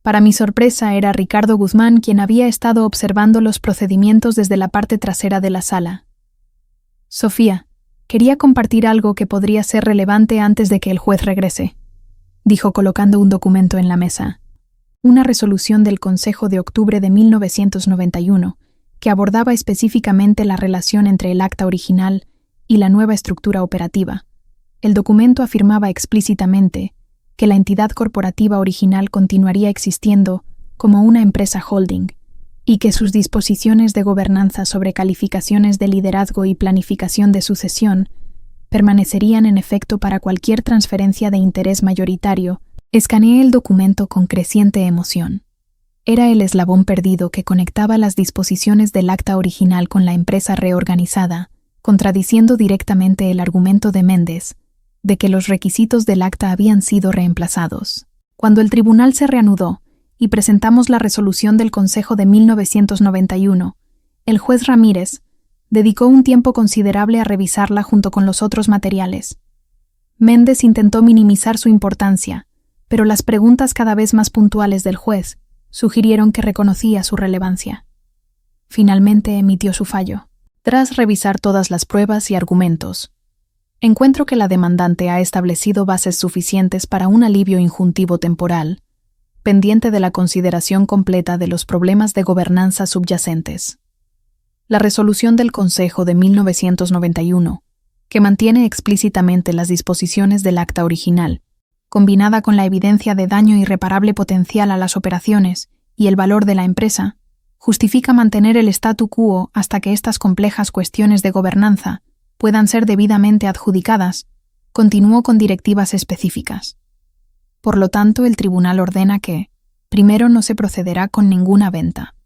Para mi sorpresa, era Ricardo Guzmán quien había estado observando los procedimientos desde la parte trasera de la sala. Sofía, quería compartir algo que podría ser relevante antes de que el juez regrese, dijo colocando un documento en la mesa. Una resolución del Consejo de octubre de 1991 que abordaba específicamente la relación entre el acta original y la nueva estructura operativa. El documento afirmaba explícitamente que la entidad corporativa original continuaría existiendo como una empresa holding y que sus disposiciones de gobernanza sobre calificaciones de liderazgo y planificación de sucesión permanecerían en efecto para cualquier transferencia de interés mayoritario. Escaneé el documento con creciente emoción. Era el eslabón perdido que conectaba las disposiciones del acta original con la empresa reorganizada, contradiciendo directamente el argumento de Méndez de que los requisitos del acta habían sido reemplazados. Cuando el tribunal se reanudó y presentamos la resolución del Consejo de 1991, el juez Ramírez dedicó un tiempo considerable a revisarla junto con los otros materiales. Méndez intentó minimizar su importancia, pero las preguntas cada vez más puntuales del juez sugirieron que reconocía su relevancia. Finalmente emitió su fallo. Tras revisar todas las pruebas y argumentos, encuentro que la demandante ha establecido bases suficientes para un alivio injuntivo temporal, pendiente de la consideración completa de los problemas de gobernanza subyacentes. La resolución del Consejo de 1991, que mantiene explícitamente las disposiciones del acta original, combinada con la evidencia de daño irreparable potencial a las operaciones y el valor de la empresa, justifica mantener el statu quo hasta que estas complejas cuestiones de gobernanza puedan ser debidamente adjudicadas, continuó con directivas específicas. Por lo tanto, el tribunal ordena que, primero, no se procederá con ninguna venta,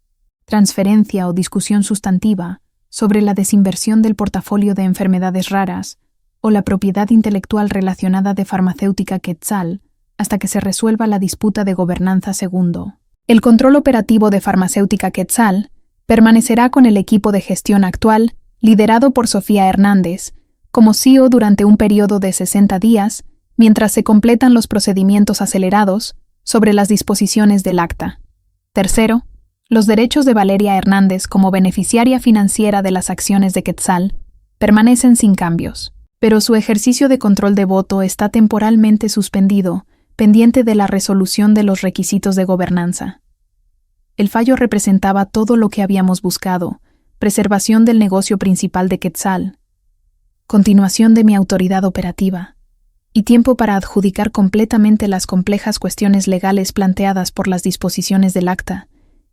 transferencia o discusión sustantiva sobre la desinversión del portafolio de enfermedades raras o la propiedad intelectual relacionada de farmacéutica Quetzal hasta que se resuelva la disputa de gobernanza. Segundo, el control operativo de farmacéutica Quetzal permanecerá con el equipo de gestión actual, liderado por Sofía Hernández, como CEO durante un periodo de 60 días, mientras se completan los procedimientos acelerados sobre las disposiciones del acta. Tercero, los derechos de Valeria Hernández como beneficiaria financiera de las acciones de Quetzal permanecen sin cambios, pero su ejercicio de control de voto está temporalmente suspendido, pendiente de la resolución de los requisitos de gobernanza. El fallo representaba todo lo que habíamos buscado: preservación del negocio principal de Quetzal, continuación de mi autoridad operativa, y tiempo para adjudicar completamente las complejas cuestiones legales planteadas por las disposiciones del acta,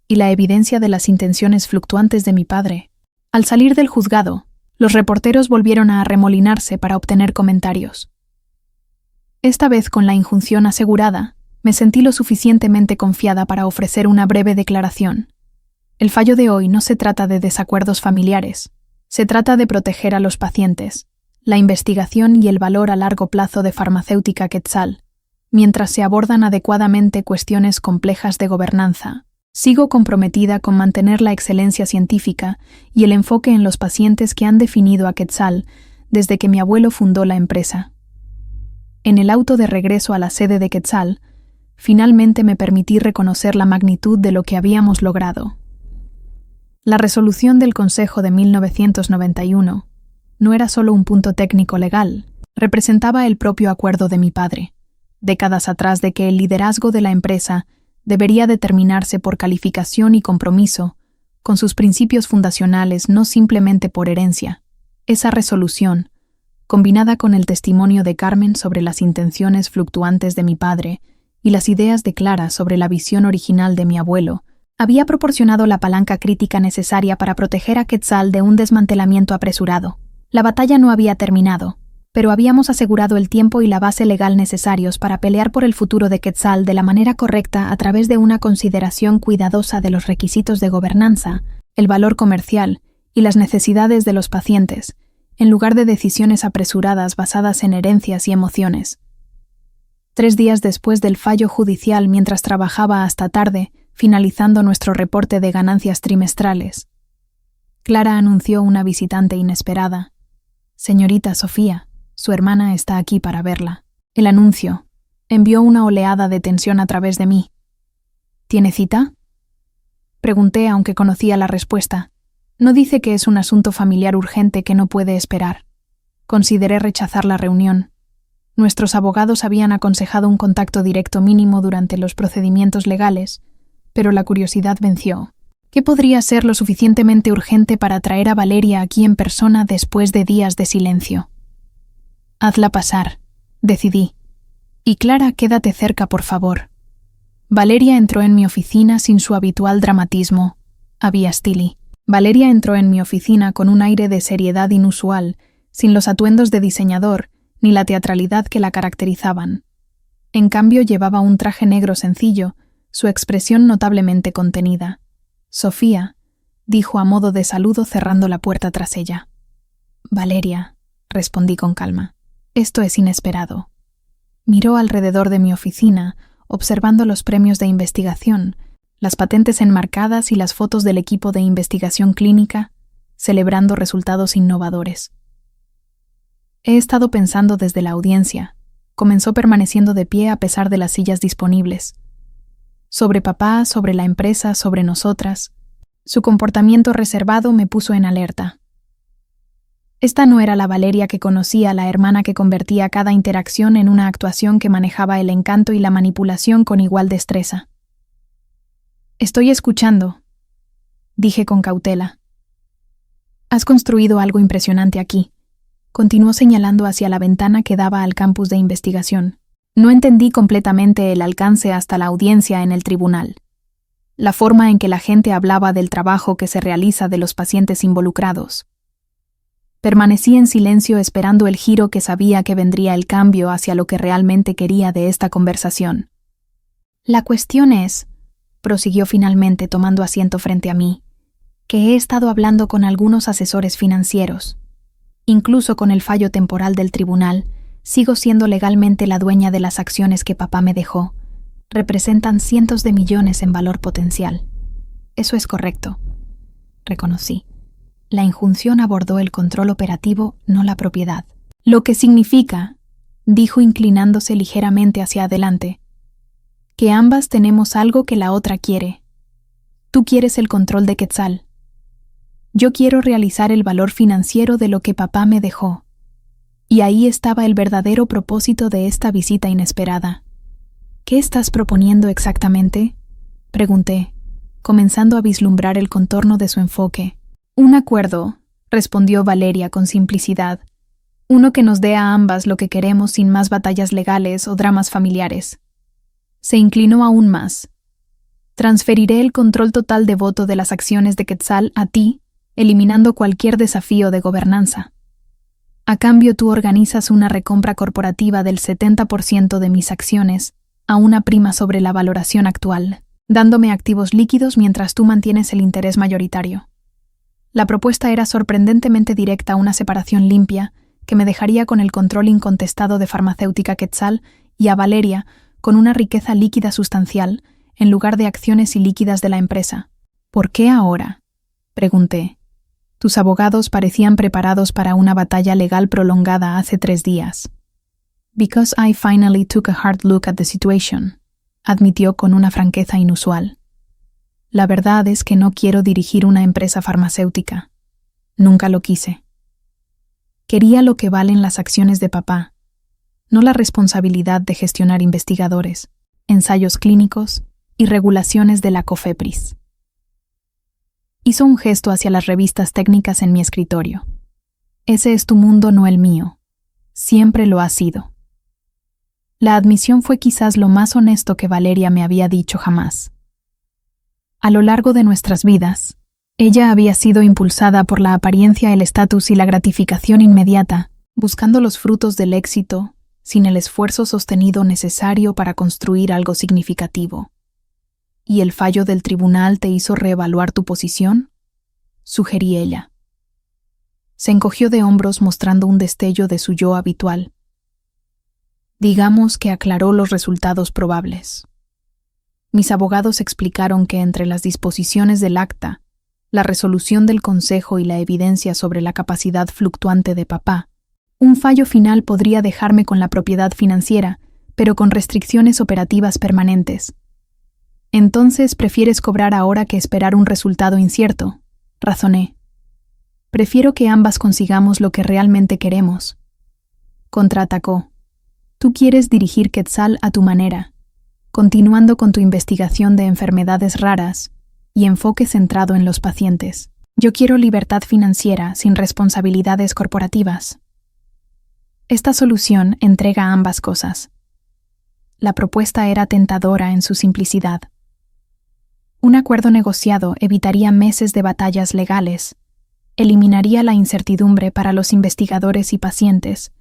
y la evidencia de las intenciones fluctuantes de mi padre. Al salir del juzgado, los reporteros volvieron a arremolinarse para obtener comentarios. Esta vez, con la injunción asegurada, me sentí lo suficientemente confiada para ofrecer una breve declaración. El fallo de hoy no se trata de desacuerdos familiares, se trata de proteger a los pacientes, la investigación y el valor a largo plazo de farmacéutica Quetzal, mientras se abordan adecuadamente cuestiones complejas de gobernanza. Sigo comprometida con mantener la excelencia científica y el enfoque en los pacientes que han definido a Quetzal desde que mi abuelo fundó la empresa. En el auto de regreso a la sede de Quetzal, finalmente me permití reconocer la magnitud de lo que habíamos logrado. La resolución del Consejo de 1991 no era solo un punto técnico legal, representaba el propio acuerdo de mi padre, décadas atrás, de que el liderazgo de la empresa debería determinarse por calificación y compromiso con sus principios fundacionales, no simplemente por herencia. Esa resolución, combinada con el testimonio de Carmen sobre las intenciones fluctuantes de mi padre y las ideas de Clara sobre la visión original de mi abuelo, había proporcionado la palanca crítica necesaria para proteger a Quetzal de un desmantelamiento apresurado. La batalla no había terminado, pero habíamos asegurado el tiempo y la base legal necesarios para pelear por el futuro de Quetzal de la manera correcta a través de una consideración cuidadosa de los requisitos de gobernanza, el valor comercial y las necesidades de los pacientes, en lugar de decisiones apresuradas basadas en herencias y emociones. 3 días después del fallo judicial, mientras trabajaba hasta tarde, finalizando nuestro reporte de ganancias trimestrales, Clara anunció una visitante inesperada. «Señorita Sofía, su hermana está aquí para verla». El anuncio envió una oleada de tensión a través de mí. «¿Tiene cita?», pregunté, aunque conocía la respuesta. «No dice que es un asunto familiar urgente que no puede esperar». Consideré rechazar la reunión. Nuestros abogados habían aconsejado un contacto directo mínimo durante los procedimientos legales, pero la curiosidad venció. ¿Qué podría ser lo suficientemente urgente para traer a Valeria aquí en persona después de días de silencio? «Hazla pasar», decidí. Y Clara, quédate cerca, por favor. Valeria entró en mi oficina sin su habitual dramatismo. Había Stilly. Valeria entró en mi oficina con un aire de seriedad inusual, sin los atuendos de diseñador ni la teatralidad que la caracterizaban. En cambio, llevaba un traje negro sencillo, su expresión notablemente contenida. «Sofía», dijo a modo de saludo cerrando la puerta tras ella. «Valeria», respondí con calma. «Esto es inesperado». Miró alrededor de mi oficina, observando los premios de investigación, las patentes enmarcadas y las fotos del equipo de investigación clínica, celebrando resultados innovadores. «He estado pensando desde la audiencia», comenzó permaneciendo de pie a pesar de las sillas disponibles. «Sobre papá, sobre la empresa, sobre nosotras». Su comportamiento reservado me puso en alerta. Esta no era la Valeria que conocía, la hermana que convertía cada interacción en una actuación que manejaba el encanto y la manipulación con igual destreza. «Estoy escuchando», dije con cautela. «Has construido algo impresionante aquí», continuó señalando hacia la ventana que daba al campus de investigación. No entendí completamente el alcance hasta la audiencia en el tribunal. La forma en que la gente hablaba del trabajo que se realiza de los pacientes involucrados. Permanecí en silencio esperando el giro que sabía que vendría el cambio hacia lo que realmente quería de esta conversación. «La cuestión es», prosiguió finalmente tomando asiento frente a mí, «que he estado hablando con algunos asesores financieros. Incluso con el fallo temporal del tribunal, sigo siendo legalmente la dueña de las acciones que papá me dejó. Representan cientos de millones en valor potencial». «Eso es correcto», reconocí. La injunción abordó el control operativo, no la propiedad. «Lo que significa», dijo inclinándose ligeramente hacia adelante, «que ambas tenemos algo que la otra quiere. Tú quieres el control de Quetzal. Yo quiero realizar el valor financiero de lo que papá me dejó». Y ahí estaba el verdadero propósito de esta visita inesperada. «¿Qué estás proponiendo exactamente?», pregunté, comenzando a vislumbrar el contorno de su enfoque. «Un acuerdo», respondió Valeria con simplicidad. «Uno que nos dé a ambas lo que queremos sin más batallas legales o dramas familiares». Se inclinó aún más. «Transferiré el control total de voto de las acciones de Quetzal a ti, eliminando cualquier desafío de gobernanza. A cambio, tú organizas una recompra corporativa del 70% de mis acciones a una prima sobre la valoración actual, dándome activos líquidos mientras tú mantienes el interés mayoritario». La propuesta era sorprendentemente directa a una separación limpia que me dejaría con el control incontestado de Farmacéutica Quetzal y a Valeria con una riqueza líquida sustancial en lugar de acciones ilíquidas de la empresa. «¿Por qué ahora?», pregunté. «Tus abogados parecían preparados para una batalla legal prolongada hace 3 días». «Because I finally took a hard look at the situation», admitió con una franqueza inusual. «La verdad es que no quiero dirigir una empresa farmacéutica. Nunca lo quise. Quería lo que valen las acciones de papá, no la responsabilidad de gestionar investigadores, ensayos clínicos y regulaciones de la COFEPRIS». Hizo un gesto hacia las revistas técnicas en mi escritorio. «Ese es tu mundo, no el mío. Siempre lo ha sido». La admisión fue quizás lo más honesto que Valeria me había dicho jamás. A lo largo de nuestras vidas, ella había sido impulsada por la apariencia, el estatus y la gratificación inmediata, buscando los frutos del éxito, sin el esfuerzo sostenido necesario para construir algo significativo. «¿Y el fallo del tribunal te hizo reevaluar tu posición?», sugerí ella. Se encogió de hombros mostrando un destello de su yo habitual. «Digamos que aclaró los resultados probables. Mis abogados explicaron que entre las disposiciones del acta, la resolución del consejo y la evidencia sobre la capacidad fluctuante de papá, un fallo final podría dejarme con la propiedad financiera, pero con restricciones operativas permanentes. Entonces prefieres cobrar ahora que esperar un resultado incierto», razoné. «Prefiero que ambas consigamos lo que realmente queremos». Contraatacó. «Tú quieres dirigir Quetzal a tu manera, continuando con tu investigación de enfermedades raras y enfoque centrado en los pacientes. Yo quiero libertad financiera sin responsabilidades corporativas». Esta solución entrega ambas cosas. La propuesta era tentadora en su simplicidad. Un acuerdo negociado evitaría meses de batallas legales, eliminaría la incertidumbre para los investigadores y pacientes,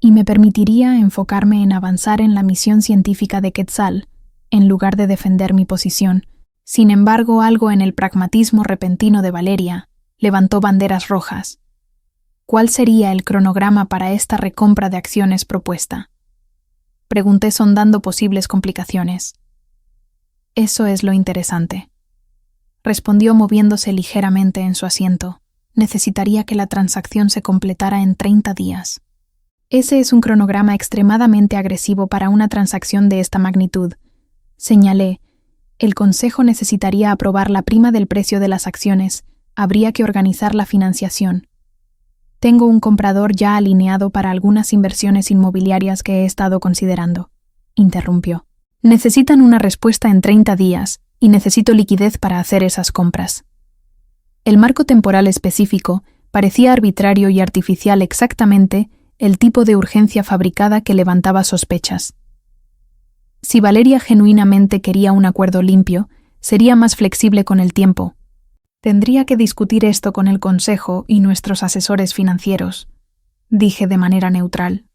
y me permitiría enfocarme en avanzar en la misión científica de Quetzal, en lugar de defender mi posición. Sin embargo, algo en el pragmatismo repentino de Valeria levantó banderas rojas. ¿Cuál sería el cronograma para esta recompra de acciones propuesta? Pregunté sondando posibles complicaciones. Eso es lo interesante. Respondió moviéndose ligeramente en su asiento. Necesitaría que la transacción se completara en 30 días. Ese es un cronograma extremadamente agresivo para una transacción de esta magnitud. Señalé. El Consejo necesitaría aprobar la prima del precio de las acciones. Habría que organizar la financiación. Tengo un comprador ya alineado para algunas inversiones inmobiliarias que he estado considerando, interrumpió. Necesitan una respuesta en 30 días y necesito liquidez para hacer esas compras. El marco temporal específico parecía arbitrario y artificial, exactamente el tipo de urgencia fabricada que levantaba sospechas. Si Valeria genuinamente quería un acuerdo limpio, sería más flexible con el tiempo. Tendría que discutir esto con el Consejo y nuestros asesores financieros, dije de manera neutral.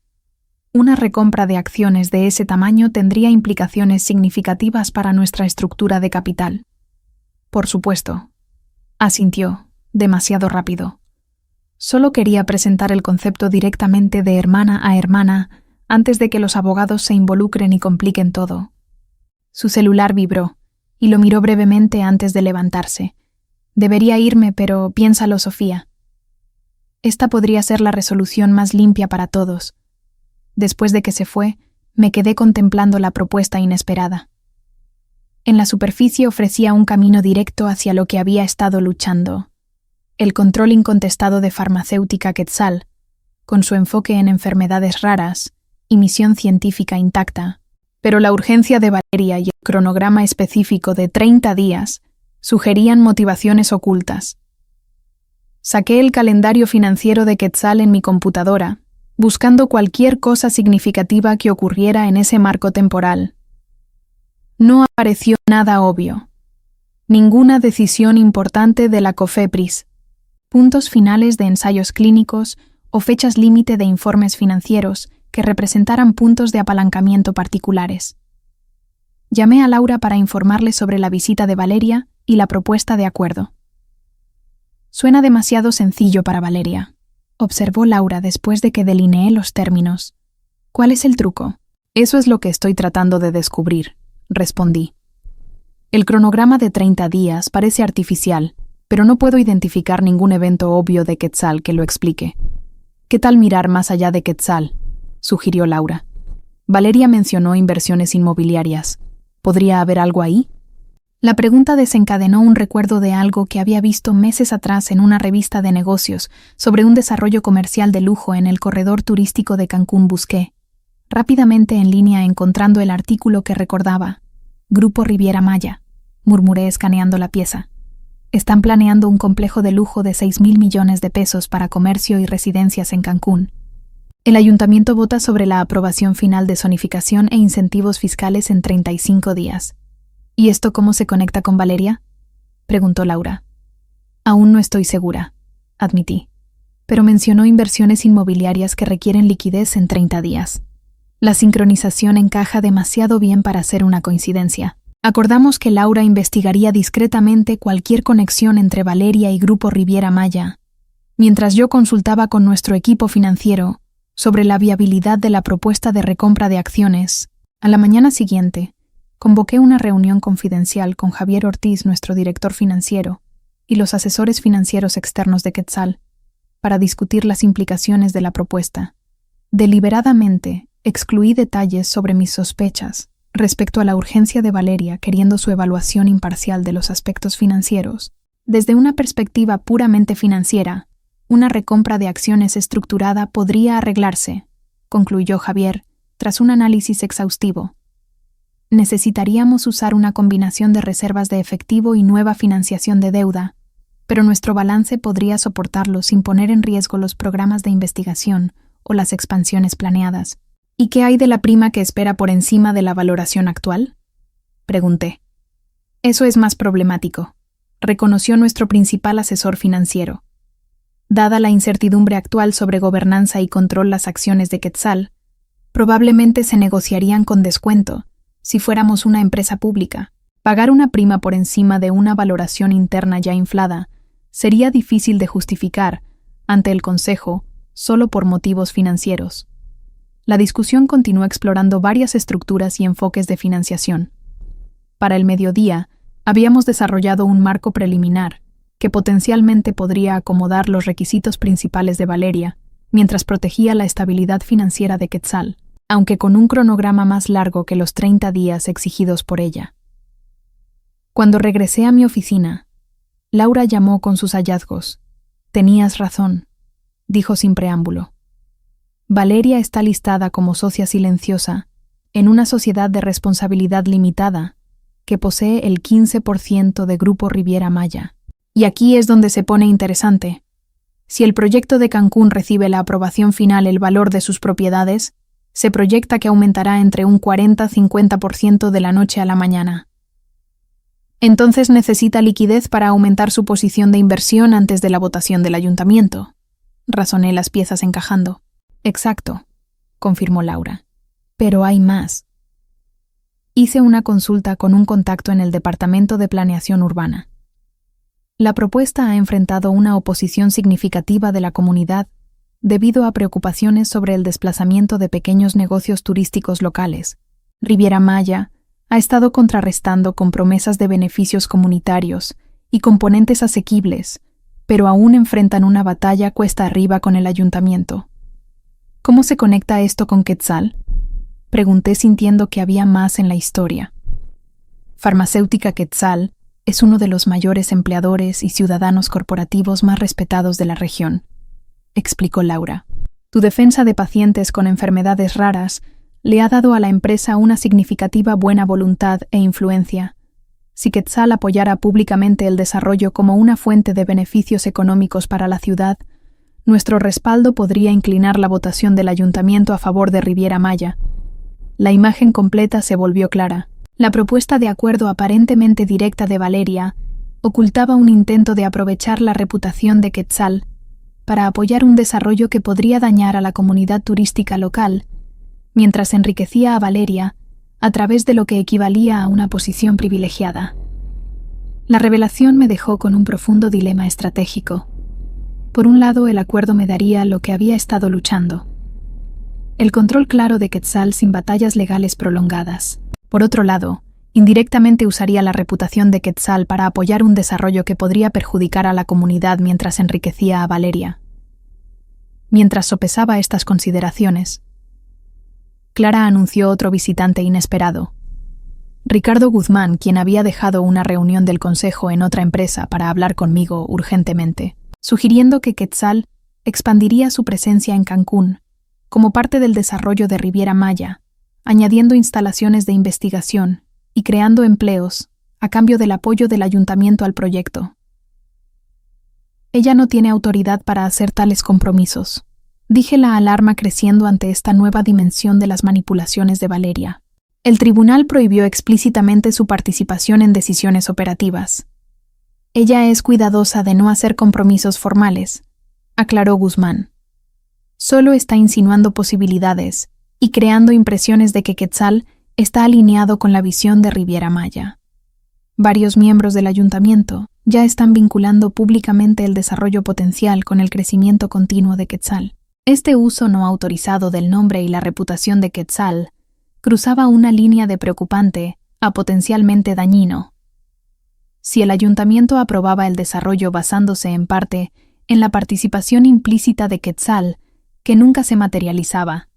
Una recompra de acciones de ese tamaño tendría implicaciones significativas para nuestra estructura de capital. Por supuesto, asintió, demasiado rápido. Solo quería presentar el concepto directamente de hermana a hermana antes de que los abogados se involucren y compliquen todo. Su celular vibró, y lo miró brevemente antes de levantarse. Debería irme, pero piénsalo, Sofía. Esta podría ser la resolución más limpia para todos. Después de que se fue, me quedé contemplando la propuesta inesperada. En la superficie ofrecía un camino directo hacia lo que había estado luchando. El control incontestado de Farmacéutica Quetzal, con su enfoque en enfermedades raras y misión científica intacta, pero la urgencia de Valeria y el cronograma específico de 30 días sugerían motivaciones ocultas. Saqué el calendario financiero de Quetzal en mi computadora, buscando cualquier cosa significativa que ocurriera en ese marco temporal. No apareció nada obvio. Ninguna decisión importante de la COFEPRIS, puntos finales de ensayos clínicos o fechas límite de informes financieros que representaran puntos de apalancamiento particulares. Llamé a Laura para informarle sobre la visita de Valeria y la propuesta de acuerdo. Suena demasiado sencillo para Valeria, observó Laura después de que delineé los términos. ¿Cuál es el truco? Eso es lo que estoy tratando de descubrir, respondí. El cronograma de 30 días parece artificial, pero no puedo identificar ningún evento obvio de Quetzal que lo explique. ¿Qué tal mirar más allá de Quetzal?, sugirió Laura. Valeria mencionó inversiones inmobiliarias. ¿Podría haber algo ahí? La pregunta desencadenó un recuerdo de algo que había visto meses atrás en una revista de negocios sobre un desarrollo comercial de lujo en el corredor turístico de Cancún. Busqué rápidamente en línea encontrando el artículo que recordaba. Grupo Riviera Maya, murmuré escaneando la pieza. Están planeando un complejo de lujo de 6.000 millones de pesos para comercio y residencias en Cancún. El ayuntamiento vota sobre la aprobación final de zonificación e incentivos fiscales en 35 días. ¿Y esto cómo se conecta con Valeria?, preguntó Laura. Aún no estoy segura, admití, pero mencionó inversiones inmobiliarias que requieren liquidez en 30 días. La sincronización encaja demasiado bien para ser una coincidencia. Acordamos que Laura investigaría discretamente cualquier conexión entre Valeria y Grupo Riviera Maya, mientras yo consultaba con nuestro equipo financiero sobre la viabilidad de la propuesta de recompra de acciones. A la mañana siguiente, convoqué una reunión confidencial con Javier Ortiz, nuestro director financiero, y los asesores financieros externos de Quetzal, para discutir las implicaciones de la propuesta. Deliberadamente, excluí detalles sobre mis sospechas respecto a la urgencia de Valeria queriendo su evaluación imparcial de los aspectos financieros. Desde una perspectiva puramente financiera, una recompra de acciones estructurada podría arreglarse, concluyó Javier, tras un análisis exhaustivo. Necesitaríamos usar una combinación de reservas de efectivo y nueva financiación de deuda, pero nuestro balance podría soportarlo sin poner en riesgo los programas de investigación o las expansiones planeadas. ¿Y qué hay de la prima que espera por encima de la valoración actual? Pregunté. Eso es más problemático, reconoció nuestro principal asesor financiero. Dada la incertidumbre actual sobre gobernanza y control las acciones de Quetzal, probablemente se negociarían con descuento si fuéramos una empresa pública. Pagar una prima por encima de una valoración interna ya inflada sería difícil de justificar ante el Consejo solo por motivos financieros. La discusión continuó explorando varias estructuras y enfoques de financiación. Para el mediodía, habíamos desarrollado un marco preliminar que potencialmente podría acomodar los requisitos principales de Valeria, mientras protegía la estabilidad financiera de Quetzal, aunque con un cronograma más largo que los 30 días exigidos por ella. Cuando regresé a mi oficina, Laura llamó con sus hallazgos. «Tenías razón», dijo sin preámbulo. Valeria está listada como socia silenciosa en una sociedad de responsabilidad limitada que posee el 15% de Grupo Riviera Maya. Y aquí es donde se pone interesante. Si el proyecto de Cancún recibe la aprobación final, el valor de sus propiedades se proyecta que aumentará entre un 40-50% de la noche a la mañana. Entonces necesita liquidez para aumentar su posición de inversión antes de la votación del ayuntamiento. Razoné las piezas encajando. Exacto, confirmó Laura. Pero hay más. Hice una consulta con un contacto en el Departamento de Planeación Urbana. La propuesta ha enfrentado una oposición significativa de la comunidad debido a preocupaciones sobre el desplazamiento de pequeños negocios turísticos locales. Riviera Maya ha estado contrarrestando con promesas de beneficios comunitarios y componentes asequibles, pero aún enfrentan una batalla cuesta arriba con el ayuntamiento. ¿Cómo se conecta esto con Quetzal?, pregunté sintiendo que había más en la historia. Farmacéutica Quetzal es uno de los mayores empleadores y ciudadanos corporativos más respetados de la región, explicó Laura. Tu defensa de pacientes con enfermedades raras le ha dado a la empresa una significativa buena voluntad e influencia. Si Quetzal apoyara públicamente el desarrollo como una fuente de beneficios económicos para la ciudad, nuestro respaldo podría inclinar la votación del ayuntamiento a favor de Riviera Maya. La imagen completa se volvió clara. La propuesta de acuerdo aparentemente directa de Valeria ocultaba un intento de aprovechar la reputación de Quetzal para apoyar un desarrollo que podría dañar a la comunidad turística local, mientras enriquecía a Valeria a través de lo que equivalía a una posición privilegiada. La revelación me dejó con un profundo dilema estratégico. Por un lado, el acuerdo me daría lo que había estado luchando: el control claro de Quetzal sin batallas legales prolongadas. Por otro lado, indirectamente usaría la reputación de Quetzal para apoyar un desarrollo que podría perjudicar a la comunidad mientras enriquecía a Valeria. Mientras sopesaba estas consideraciones, Clara anunció otro visitante inesperado. Ricardo Guzmán, quien había dejado una reunión del consejo en otra empresa para hablar conmigo urgentemente, sugiriendo que Quetzal expandiría su presencia en Cancún como parte del desarrollo de Riviera Maya, añadiendo instalaciones de investigación y creando empleos a cambio del apoyo del ayuntamiento al proyecto. Ella no tiene autoridad para hacer tales compromisos, dije, la alarma creciendo ante esta nueva dimensión de las manipulaciones de Valeria. El tribunal prohibió explícitamente su participación en decisiones operativas. Ella es cuidadosa de no hacer compromisos formales, aclaró Guzmán. Solo está insinuando posibilidades y creando impresiones de que Quetzal está alineado con la visión de Riviera Maya. Varios miembros del ayuntamiento ya están vinculando públicamente el desarrollo potencial con el crecimiento continuo de Quetzal. Este uso no autorizado del nombre y la reputación de Quetzal cruzaba una línea de preocupante a potencialmente dañino. Si el ayuntamiento aprobaba el desarrollo basándose en parte en la participación implícita de Quetzal, que nunca se materializaba,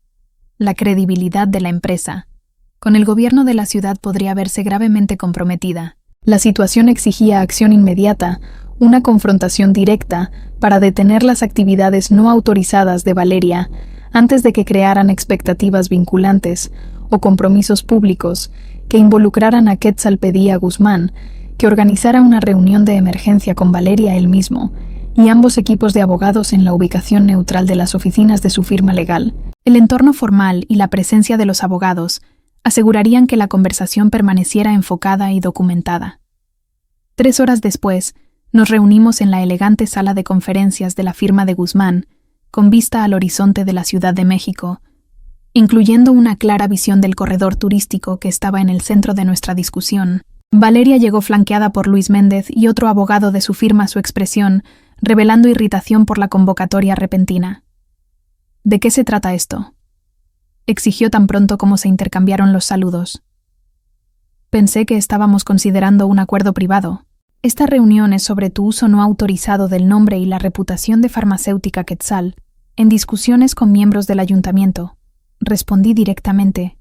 la credibilidad de la empresa con el gobierno de la ciudad podría verse gravemente comprometida. La situación exigía acción inmediata, una confrontación directa para detener las actividades no autorizadas de Valeria antes de que crearan expectativas vinculantes o compromisos públicos que involucraran a Quetzal. Pedí a Guzmán que organizara una reunión de emergencia con Valeria él mismo y ambos equipos de abogados en la ubicación neutral de las oficinas de su firma legal. El entorno formal y la presencia de los abogados asegurarían que la conversación permaneciera enfocada y documentada. 3 horas después, nos reunimos en la elegante sala de conferencias de la firma de Guzmán, con vista al horizonte de la Ciudad de México, incluyendo una clara visión del corredor turístico que estaba en el centro de nuestra discusión. Valeria llegó flanqueada por Luis Méndez y otro abogado de su firma. Su expresión, revelando irritación por la convocatoria repentina. ¿De qué se trata esto?, exigió tan pronto como se intercambiaron los saludos. Pensé que estábamos considerando un acuerdo privado. Esta reunión es sobre tu uso no autorizado del nombre y la reputación de farmacéutica Quetzal en discusiones con miembros del ayuntamiento. Respondí directamente.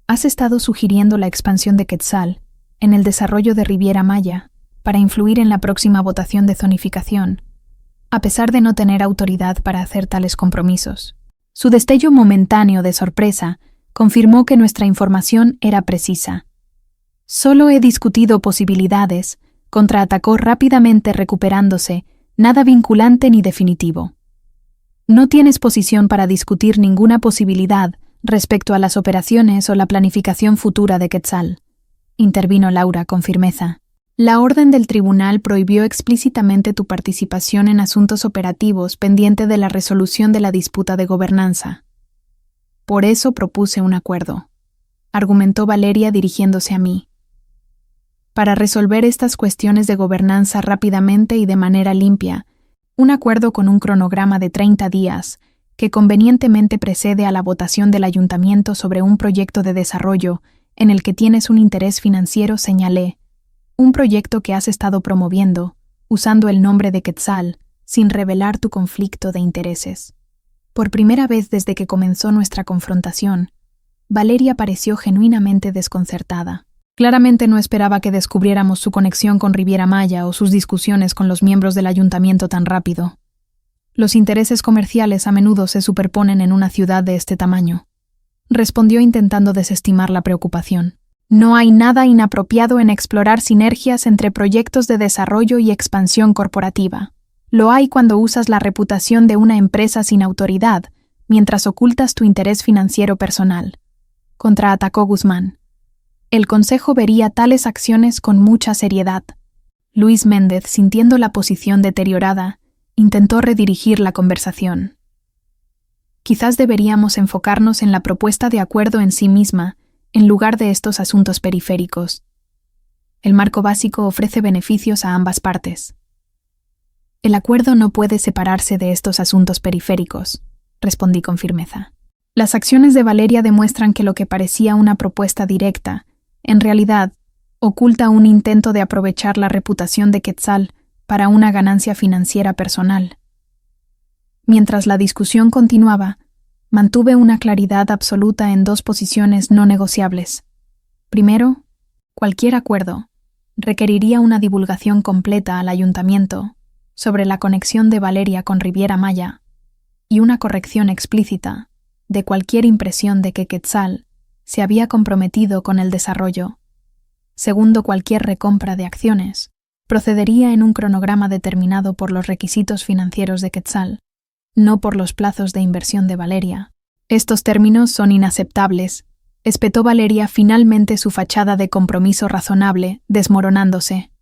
Has estado sugiriendo la expansión de Quetzal en el desarrollo de Riviera Maya para influir en la próxima votación de zonificación, a pesar de no tener autoridad para hacer tales compromisos. Su destello momentáneo de sorpresa confirmó que nuestra información era precisa. Solo he discutido posibilidades, contraatacó rápidamente recuperándose, nada vinculante ni definitivo. No tienes posición para discutir ninguna posibilidad respecto a las operaciones o la planificación futura de Quetzal, intervino Laura con firmeza. La orden del tribunal prohibió explícitamente tu participación en asuntos operativos pendiente de la resolución de la disputa de gobernanza. Por eso propuse un acuerdo, argumentó Valeria dirigiéndose a mí. Para resolver estas cuestiones de gobernanza rápidamente y de manera limpia, un acuerdo con un cronograma de 30 días, que convenientemente precede a la votación del ayuntamiento sobre un proyecto de desarrollo en el que tienes un interés financiero, señalé. Un proyecto que has estado promoviendo, usando el nombre de Quetzal, sin revelar tu conflicto de intereses. Por primera vez desde que comenzó nuestra confrontación, Valeria pareció genuinamente desconcertada. Claramente no esperaba que descubriéramos su conexión con Riviera Maya o sus discusiones con los miembros del ayuntamiento tan rápido. Los intereses comerciales a menudo se superponen en una ciudad de este tamaño, respondió intentando desestimar la preocupación. No hay nada inapropiado en explorar sinergias entre proyectos de desarrollo y expansión corporativa. Lo hay cuando usas la reputación de una empresa sin autoridad, mientras ocultas tu interés financiero personal, contraatacó Guzmán. El Consejo vería tales acciones con mucha seriedad. Luis Méndez, sintiendo la posición deteriorada, intentó redirigir la conversación. Quizás deberíamos enfocarnos en la propuesta de acuerdo en sí misma, en lugar de estos asuntos periféricos. El marco básico ofrece beneficios a ambas partes. El acuerdo no puede separarse de estos asuntos periféricos, respondí con firmeza. Las acciones de Valeria demuestran que lo que parecía una propuesta directa, en realidad, oculta un intento de aprovechar la reputación de Quetzal para una ganancia financiera personal. Mientras la discusión continuaba, mantuve una claridad absoluta en 2 posiciones no negociables. Primero, cualquier acuerdo requeriría una divulgación completa al ayuntamiento sobre la conexión de Valeria con Riviera Maya y una corrección explícita de cualquier impresión de que Quetzal se había comprometido con el desarrollo. Segundo, cualquier recompra de acciones procedería en un cronograma determinado por los requisitos financieros de Quetzal, no por los plazos de inversión de Valeria. Estos términos son inaceptables, espetó Valeria finalmente su fachada de compromiso razonable, desmoronándose.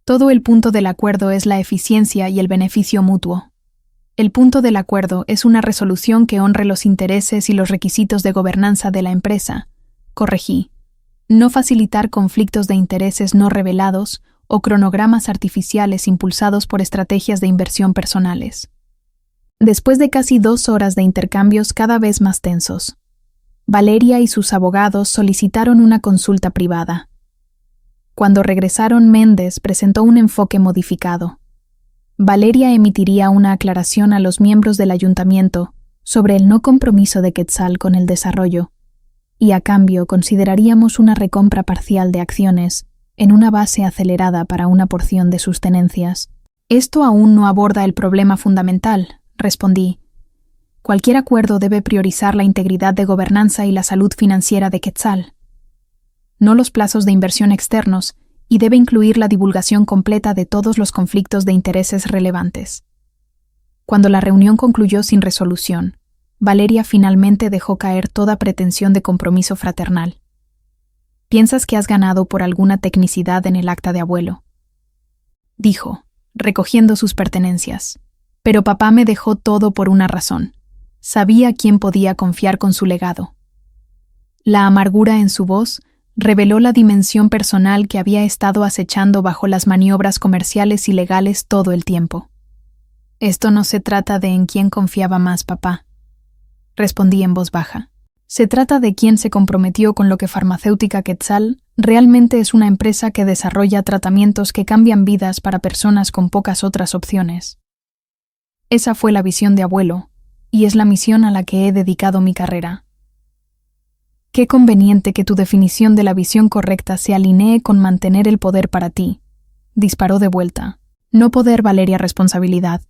Todo el punto del acuerdo es la eficiencia y el beneficio mutuo. El punto del acuerdo es una resolución que honre los intereses y los requisitos de gobernanza de la empresa, corregí, no facilitar conflictos de intereses no revelados o cronogramas artificiales impulsados por estrategias de inversión personales. Después de casi 2 horas de intercambios cada vez más tensos, Valeria y sus abogados solicitaron una consulta privada. Cuando regresaron, Méndez presentó un enfoque modificado. Valeria emitiría una aclaración a los miembros del ayuntamiento sobre el no compromiso de Quetzal con el desarrollo, y a cambio consideraríamos una recompra parcial de acciones en una base acelerada para una porción de sus tenencias. Esto aún no aborda el problema fundamental, respondí. Cualquier acuerdo debe priorizar la integridad de gobernanza y la salud financiera de Quetzal, no los plazos de inversión externos, y debe incluir la divulgación completa de todos los conflictos de intereses relevantes. Cuando la reunión concluyó sin resolución, Valeria finalmente dejó caer toda pretensión de compromiso fraternal. «Piensas que has ganado por alguna tecnicidad en el acta de abuelo», dijo, recogiendo sus pertenencias. «Pero papá me dejó todo por una razón. Sabía quién podía confiar con su legado». La amargura en su voz reveló la dimensión personal que había estado acechando bajo las maniobras comerciales y legales todo el tiempo. «Esto no se trata de en quién confiaba más papá», respondí en voz baja. «Se trata de quién se comprometió con lo que Farmacéutica Quetzal realmente es una empresa que desarrolla tratamientos que cambian vidas para personas con pocas otras opciones. Esa fue la visión de abuelo, y es la misión a la que he dedicado mi carrera. Qué conveniente que tu definición de la visión correcta se alinee con mantener el poder para ti», disparó de vuelta. «No poder, Valeria, responsabilidad.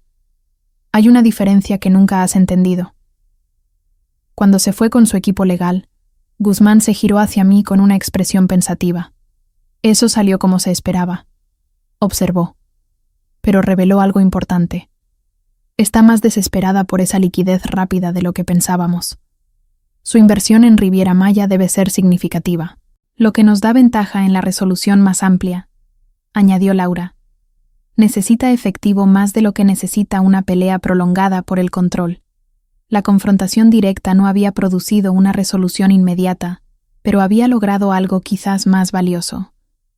Hay una diferencia que nunca has entendido». Cuando se fue con su equipo legal, Guzmán se giró hacia mí con una expresión pensativa. «Eso salió como se esperaba», observó, pero reveló algo importante. «Está más desesperada por esa liquidez rápida de lo que pensábamos. Su inversión en Riviera Maya debe ser significativa, lo que nos da ventaja en la resolución más amplia», añadió Laura. «Necesita efectivo más de lo que necesita una pelea prolongada por el control. La confrontación directa no había producido una resolución inmediata, pero había logrado algo quizás más valioso: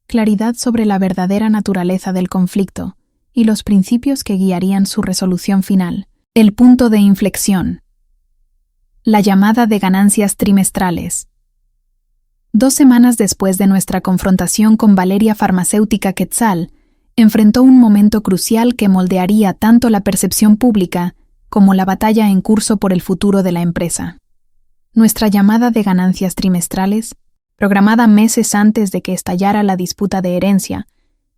claridad sobre la verdadera naturaleza del conflicto y los principios que guiarían su resolución final. El punto de inflexión. La llamada de ganancias trimestrales. 2 semanas después de nuestra confrontación con Valeria Farmacéutica Quetzal, enfrentó un momento crucial que moldearía tanto la percepción pública como la batalla en curso por el futuro de la empresa. Nuestra llamada de ganancias trimestrales, programada meses antes de que estallara la disputa de herencia,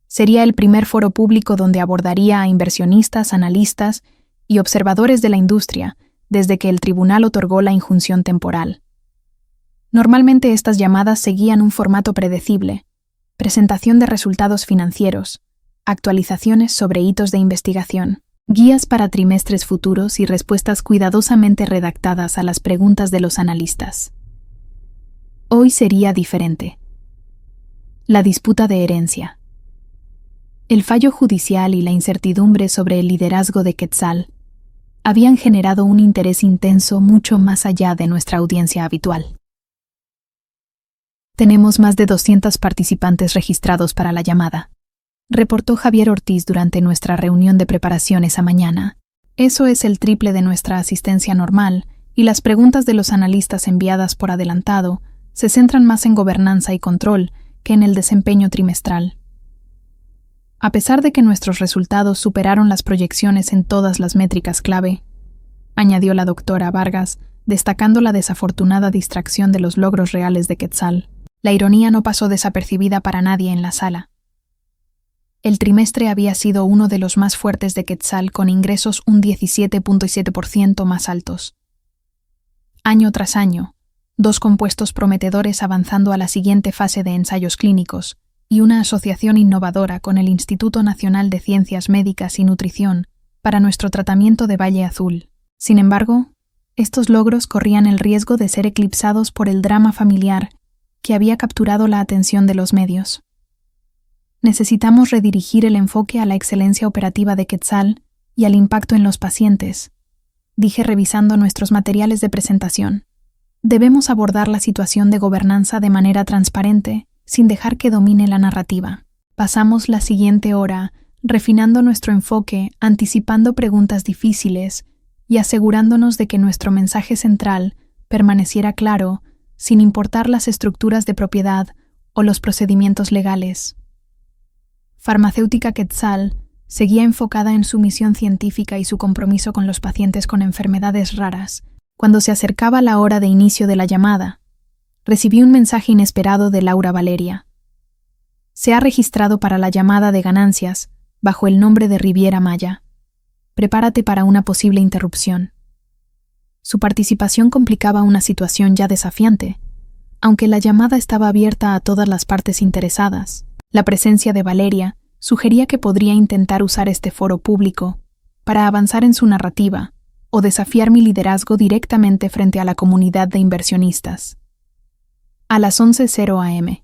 sería el primer foro público donde abordaría a inversionistas, analistas y observadores de la industria desde que el tribunal otorgó la injunción temporal. Normalmente estas llamadas seguían un formato predecible: presentación de resultados financieros, actualizaciones sobre hitos de investigación, guías para trimestres futuros y respuestas cuidadosamente redactadas a las preguntas de los analistas. Hoy sería diferente. La disputa de herencia. El fallo judicial y la incertidumbre sobre el liderazgo de Quetzal habían generado un interés intenso mucho más allá de nuestra audiencia habitual. «Tenemos más de 200 participantes registrados para la llamada», reportó Javier Ortiz durante nuestra reunión de preparación esa mañana. «Eso es el triple de nuestra asistencia normal, y las preguntas de los analistas enviadas por adelantado se centran más en gobernanza y control que en el desempeño trimestral. A pesar de que nuestros resultados superaron las proyecciones en todas las métricas clave», añadió la doctora Vargas, destacando la desafortunada distracción de los logros reales de Quetzal. La ironía no pasó desapercibida para nadie en la sala. El trimestre había sido uno de los más fuertes de Quetzal, con ingresos un 17.7% más altos. Año tras año, 2 compuestos prometedores avanzando a la siguiente fase de ensayos clínicos y una asociación innovadora con el Instituto Nacional de Ciencias Médicas y Nutrición para nuestro tratamiento de Valle Azul. Sin embargo, estos logros corrían el riesgo de ser eclipsados por el drama familiar que había capturado la atención de los medios. Necesitamos redirigir el enfoque a la excelencia operativa de Quetzal y al impacto en los pacientes, dije revisando nuestros materiales de presentación. Debemos abordar la situación de gobernanza de manera transparente, sin dejar que domine la narrativa. Pasamos la siguiente hora refinando nuestro enfoque, anticipando preguntas difíciles y asegurándonos de que nuestro mensaje central permaneciera claro, sin importar las estructuras de propiedad o los procedimientos legales. Farmacéutica Quetzal seguía enfocada en su misión científica y su compromiso con los pacientes con enfermedades raras. Cuando se acercaba la hora de inicio de la llamada, recibí un mensaje inesperado de Laura Valeria. «Se ha registrado para la llamada de ganancias bajo el nombre de Riviera Maya. Prepárate para una posible interrupción». Su participación complicaba una situación ya desafiante, aunque la llamada estaba abierta a todas las partes interesadas. La presencia de Valeria sugería que podría intentar usar este foro público para avanzar en su narrativa o desafiar mi liderazgo directamente frente a la comunidad de inversionistas. A las 11:00 a.m.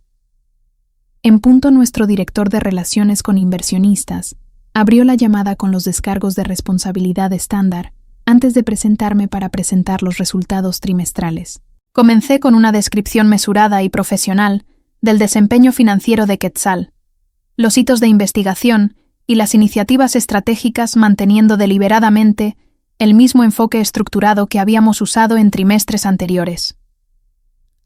En punto, nuestro director de relaciones con inversionistas abrió la llamada con los descargos de responsabilidad estándar antes de presentarme para presentar los resultados trimestrales. Comencé con una descripción mesurada y profesional del desempeño financiero de Quetzal, los hitos de investigación y las iniciativas estratégicas, manteniendo deliberadamente el mismo enfoque estructurado que habíamos usado en trimestres anteriores.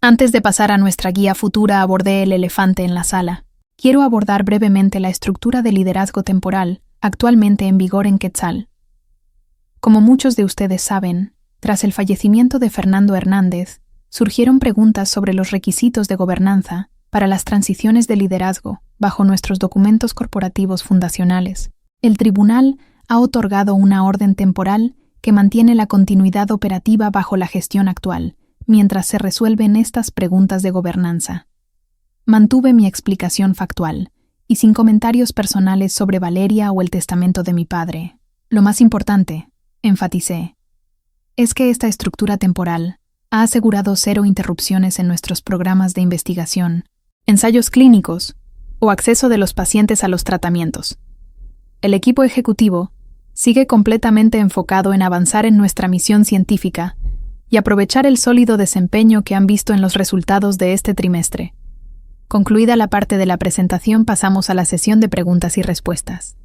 Antes de pasar a nuestra guía futura, abordé el elefante en la sala. Quiero abordar brevemente la estructura de liderazgo temporal actualmente en vigor en Quetzal. Como muchos de ustedes saben, tras el fallecimiento de Fernando Hernández, surgieron preguntas sobre los requisitos de gobernanza para las transiciones de liderazgo bajo nuestros documentos corporativos fundacionales. El tribunal ha otorgado una orden temporal que mantiene la continuidad operativa bajo la gestión actual, mientras se resuelven estas preguntas de gobernanza. Mantuve mi explicación factual y sin comentarios personales sobre Valeria o el testamento de mi padre. Lo más importante, enfaticé, es que esta estructura temporal ha asegurado 0 interrupciones en nuestros programas de investigación, ensayos clínicos o acceso de los pacientes a los tratamientos. El equipo ejecutivo sigue completamente enfocado en avanzar en nuestra misión científica y aprovechar el sólido desempeño que han visto en los resultados de este trimestre. Concluida la parte de la presentación, pasamos a la sesión de preguntas y respuestas.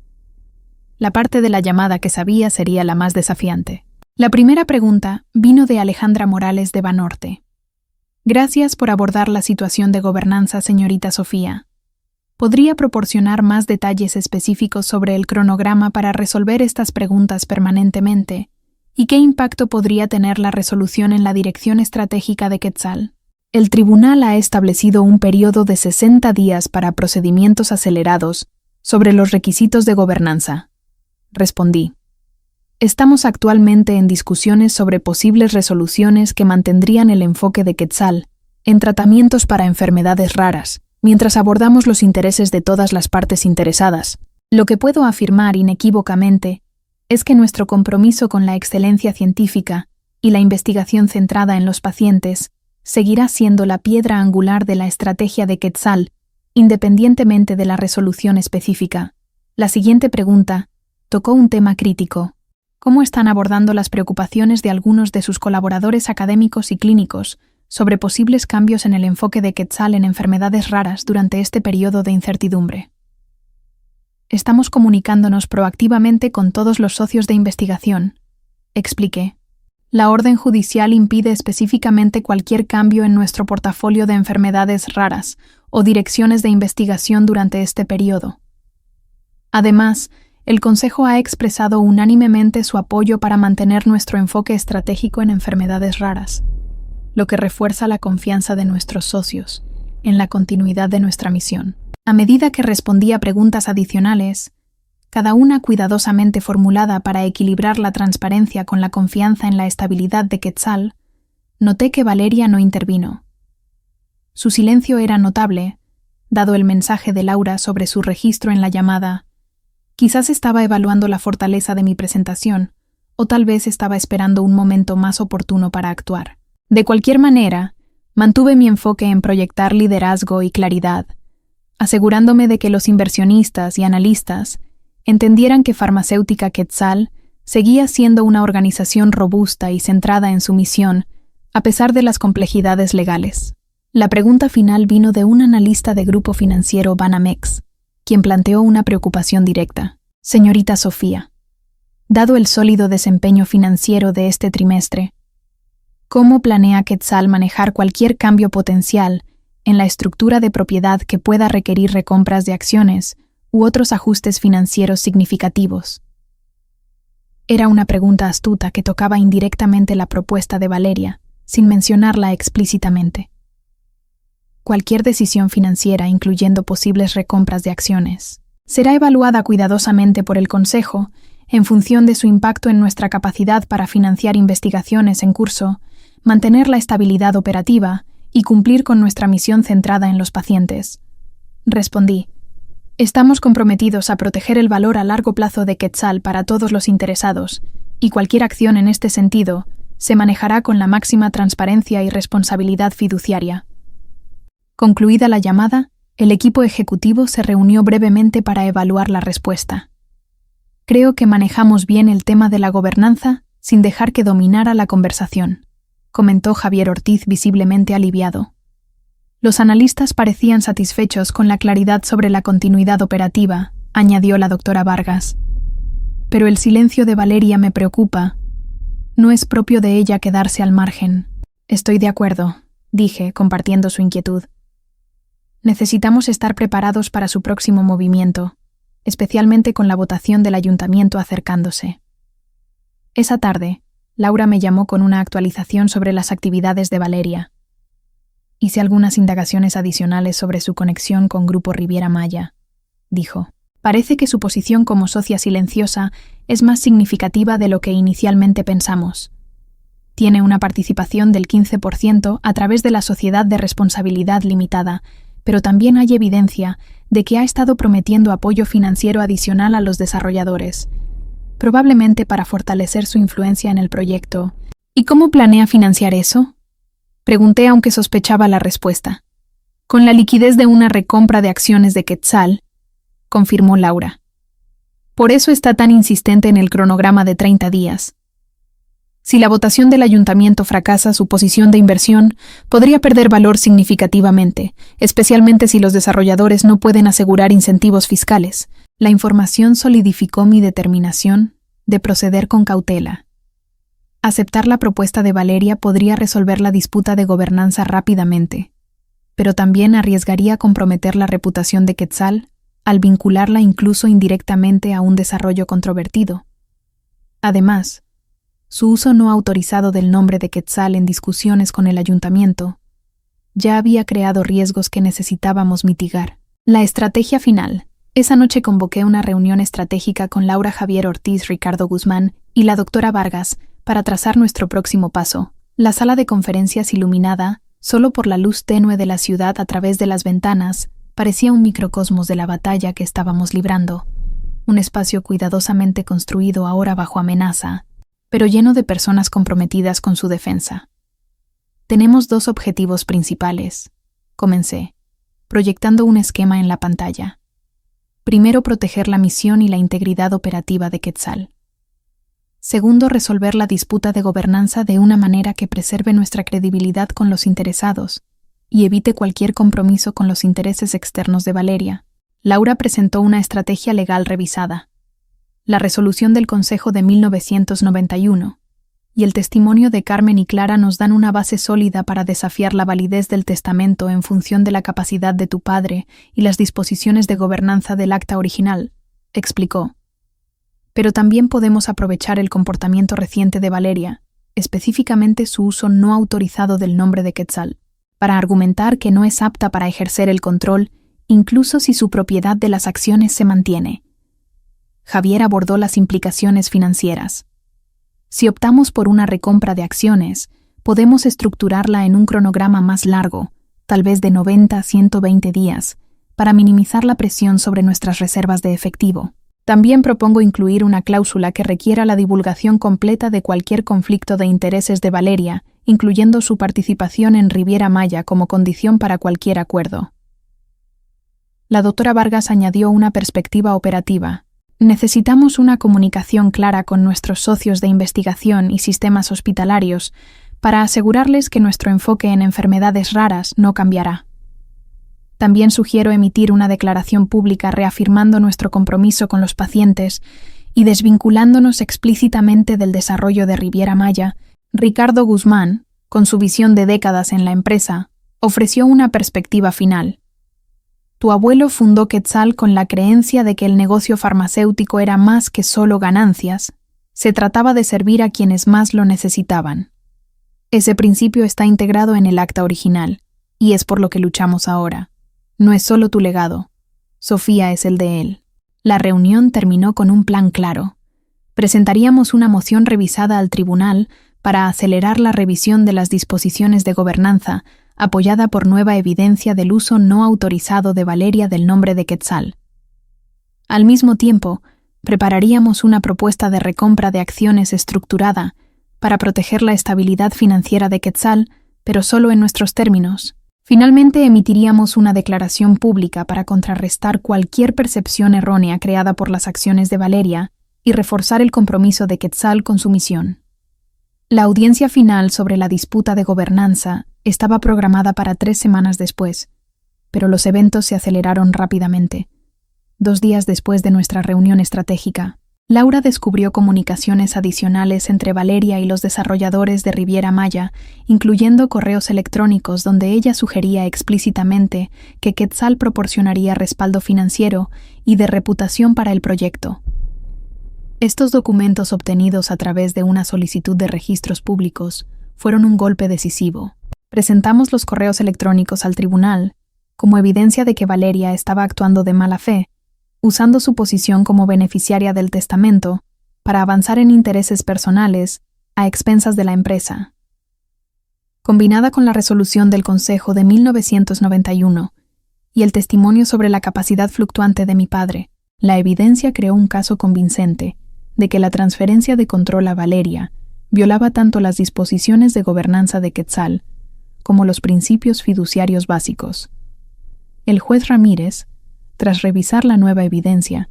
La parte de la llamada que sabía sería la más desafiante. La primera pregunta vino de Alejandra Morales de Banorte. Gracias por abordar la situación de gobernanza, señorita Sofía. ¿Podría proporcionar más detalles específicos sobre el cronograma para resolver estas preguntas permanentemente? ¿Y qué impacto podría tener la resolución en la dirección estratégica de Quetzal? El tribunal ha establecido un periodo de 60 días para procedimientos acelerados sobre los requisitos de gobernanza. Respondí. Estamos actualmente en discusiones sobre posibles resoluciones que mantendrían el enfoque de Quetzal en tratamientos para enfermedades raras, mientras abordamos los intereses de todas las partes interesadas. Lo que puedo afirmar inequívocamente es que nuestro compromiso con la excelencia científica y la investigación centrada en los pacientes seguirá siendo la piedra angular de la estrategia de Quetzal, independientemente de la resolución específica. La siguiente pregunta tocó un tema crítico. ¿Cómo están abordando las preocupaciones de algunos de sus colaboradores académicos y clínicos sobre posibles cambios en el enfoque de Quetzal en enfermedades raras durante este periodo de incertidumbre? Estamos comunicándonos proactivamente con todos los socios de investigación, expliqué. La orden judicial impide específicamente cualquier cambio en nuestro portafolio de enfermedades raras o direcciones de investigación durante este periodo. Además, el Consejo ha expresado unánimemente su apoyo para mantener nuestro enfoque estratégico en enfermedades raras, lo que refuerza la confianza de nuestros socios en la continuidad de nuestra misión. A medida que respondía preguntas adicionales, cada una cuidadosamente formulada para equilibrar la transparencia con la confianza en la estabilidad de Quetzal, noté que Valeria no intervino. Su silencio era notable, dado el mensaje de Laura sobre su registro en la llamada. Quizás estaba evaluando la fortaleza de mi presentación, o tal vez estaba esperando un momento más oportuno para actuar. De cualquier manera, mantuve mi enfoque en proyectar liderazgo y claridad, asegurándome de que los inversionistas y analistas entendieran que Farmacéutica Quetzal seguía siendo una organización robusta y centrada en su misión, a pesar de las complejidades legales. La pregunta final vino de un analista de grupo financiero Banamex, quien planteó una preocupación directa. Señorita Sofía, dado el sólido desempeño financiero de este trimestre, ¿cómo planea Quetzal manejar cualquier cambio potencial en la estructura de propiedad que pueda requerir recompras de acciones u otros ajustes financieros significativos? Era una pregunta astuta que tocaba indirectamente la propuesta de Valeria, sin mencionarla explícitamente. Cualquier decisión financiera, incluyendo posibles recompras de acciones, será evaluada cuidadosamente por el Consejo en función de su impacto en nuestra capacidad para financiar investigaciones en curso, mantener la estabilidad operativa y cumplir con nuestra misión centrada en los pacientes. Respondí. Estamos comprometidos a proteger el valor a largo plazo de Quetzal para todos los interesados, y cualquier acción en este sentido se manejará con la máxima transparencia y responsabilidad fiduciaria. Concluida la llamada, el equipo ejecutivo se reunió brevemente para evaluar la respuesta. Creo que manejamos bien el tema de la gobernanza sin dejar que dominara la conversación, comentó Javier Ortiz visiblemente aliviado. Los analistas parecían satisfechos con la claridad sobre la continuidad operativa, añadió la doctora Vargas. Pero el silencio de Valeria me preocupa. No es propio de ella quedarse al margen. Estoy de acuerdo, dije, compartiendo su inquietud. Necesitamos estar preparados para su próximo movimiento, especialmente con la votación del ayuntamiento acercándose. Esa tarde, Laura me llamó con una actualización sobre las actividades de Valeria. Hice algunas indagaciones adicionales sobre su conexión con Grupo Riviera Maya, dijo. Parece que su posición como socia silenciosa es más significativa de lo que inicialmente pensamos. Tiene una participación del 15% a través de la Sociedad de Responsabilidad Limitada, pero también hay evidencia de que ha estado prometiendo apoyo financiero adicional a los desarrolladores, probablemente para fortalecer su influencia en el proyecto. ¿Y cómo planea financiar eso? Pregunté aunque sospechaba la respuesta. Con la liquidez de una recompra de acciones de Quetzal, confirmó Laura. Por eso está tan insistente en el cronograma de 30 días. Si la votación del ayuntamiento fracasa, su posición de inversión podría perder valor significativamente, especialmente si los desarrolladores no pueden asegurar incentivos fiscales. La información solidificó mi determinación de proceder con cautela. Aceptar la propuesta de Valeria podría resolver la disputa de gobernanza rápidamente, pero también arriesgaría comprometer la reputación de Quetzal al vincularla incluso indirectamente a un desarrollo controvertido. Además, su uso no autorizado del nombre de Quetzal en discusiones con el ayuntamiento ya había creado riesgos que necesitábamos mitigar. La estrategia final. Esa noche convoqué una reunión estratégica con Laura Javier Ortiz, Ricardo Guzmán y la doctora Vargas para trazar nuestro próximo paso. La sala de conferencias iluminada, solo por la luz tenue de la ciudad a través de las ventanas, parecía un microcosmos de la batalla que estábamos librando, un espacio cuidadosamente construido ahora bajo amenaza, pero lleno de personas comprometidas con su defensa. Tenemos dos objetivos principales, comencé, proyectando un esquema en la pantalla. Primero, proteger la misión y la integridad operativa de Quetzal. Segundo, resolver la disputa de gobernanza de una manera que preserve nuestra credibilidad con los interesados y evite cualquier compromiso con los intereses externos de Valeria. Laura presentó una estrategia legal revisada, la resolución del Consejo de 1991, y el testimonio de Carmen y Clara nos dan una base sólida para desafiar la validez del testamento en función de la capacidad de tu padre y las disposiciones de gobernanza del acta original, explicó. Pero también podemos aprovechar el comportamiento reciente de Valeria, específicamente su uso no autorizado del nombre de Quetzal, para argumentar que no es apta para ejercer el control, incluso si su propiedad de las acciones se mantiene. Javier abordó las implicaciones financieras. Si optamos por una recompra de acciones, podemos estructurarla en un cronograma más largo, tal vez de 90 a 120 días, para minimizar la presión sobre nuestras reservas de efectivo. También propongo incluir una cláusula que requiera la divulgación completa de cualquier conflicto de intereses de Valeria, incluyendo su participación en Riviera Maya como condición para cualquier acuerdo. La doctora Vargas añadió una perspectiva operativa. Necesitamos una comunicación clara con nuestros socios de investigación y sistemas hospitalarios para asegurarles que nuestro enfoque en enfermedades raras no cambiará. También sugiero emitir una declaración pública reafirmando nuestro compromiso con los pacientes y desvinculándonos explícitamente del desarrollo de Riviera Maya. Ricardo Guzmán, con su visión de décadas en la empresa, ofreció una perspectiva final. Tu abuelo fundó Quetzal con la creencia de que el negocio farmacéutico era más que solo ganancias, se trataba de servir a quienes más lo necesitaban. Ese principio está integrado en el acta original, y es por lo que luchamos ahora. No es solo tu legado, Sofía es el de él. La reunión terminó con un plan claro. Presentaríamos una moción revisada al tribunal para acelerar la revisión de las disposiciones de gobernanza, apoyada por nueva evidencia del uso no autorizado de Valeria del nombre de Quetzal. Al mismo tiempo, prepararíamos una propuesta de recompra de acciones estructurada para proteger la estabilidad financiera de Quetzal, pero solo en nuestros términos. Finalmente, emitiríamos una declaración pública para contrarrestar cualquier percepción errónea creada por las acciones de Valeria y reforzar el compromiso de Quetzal con su misión. La audiencia final sobre la disputa de gobernanza estaba programada para 3 semanas después, pero los eventos se aceleraron rápidamente. 2 días después de nuestra reunión estratégica, Laura descubrió comunicaciones adicionales entre Valeria y los desarrolladores de Riviera Maya, incluyendo correos electrónicos donde ella sugería explícitamente que Quetzal proporcionaría respaldo financiero y de reputación para el proyecto. Estos documentos obtenidos a través de una solicitud de registros públicos fueron un golpe decisivo. Presentamos los correos electrónicos al tribunal como evidencia de que Valeria estaba actuando de mala fe, usando su posición como beneficiaria del testamento para avanzar en intereses personales a expensas de la empresa. Combinada con la resolución del Consejo de 1991 y el testimonio sobre la capacidad fluctuante de mi padre, la evidencia creó un caso convincente de que la transferencia de control a Valeria violaba tanto las disposiciones de gobernanza de Quetzal como los principios fiduciarios básicos. El juez Ramírez, tras revisar la nueva evidencia,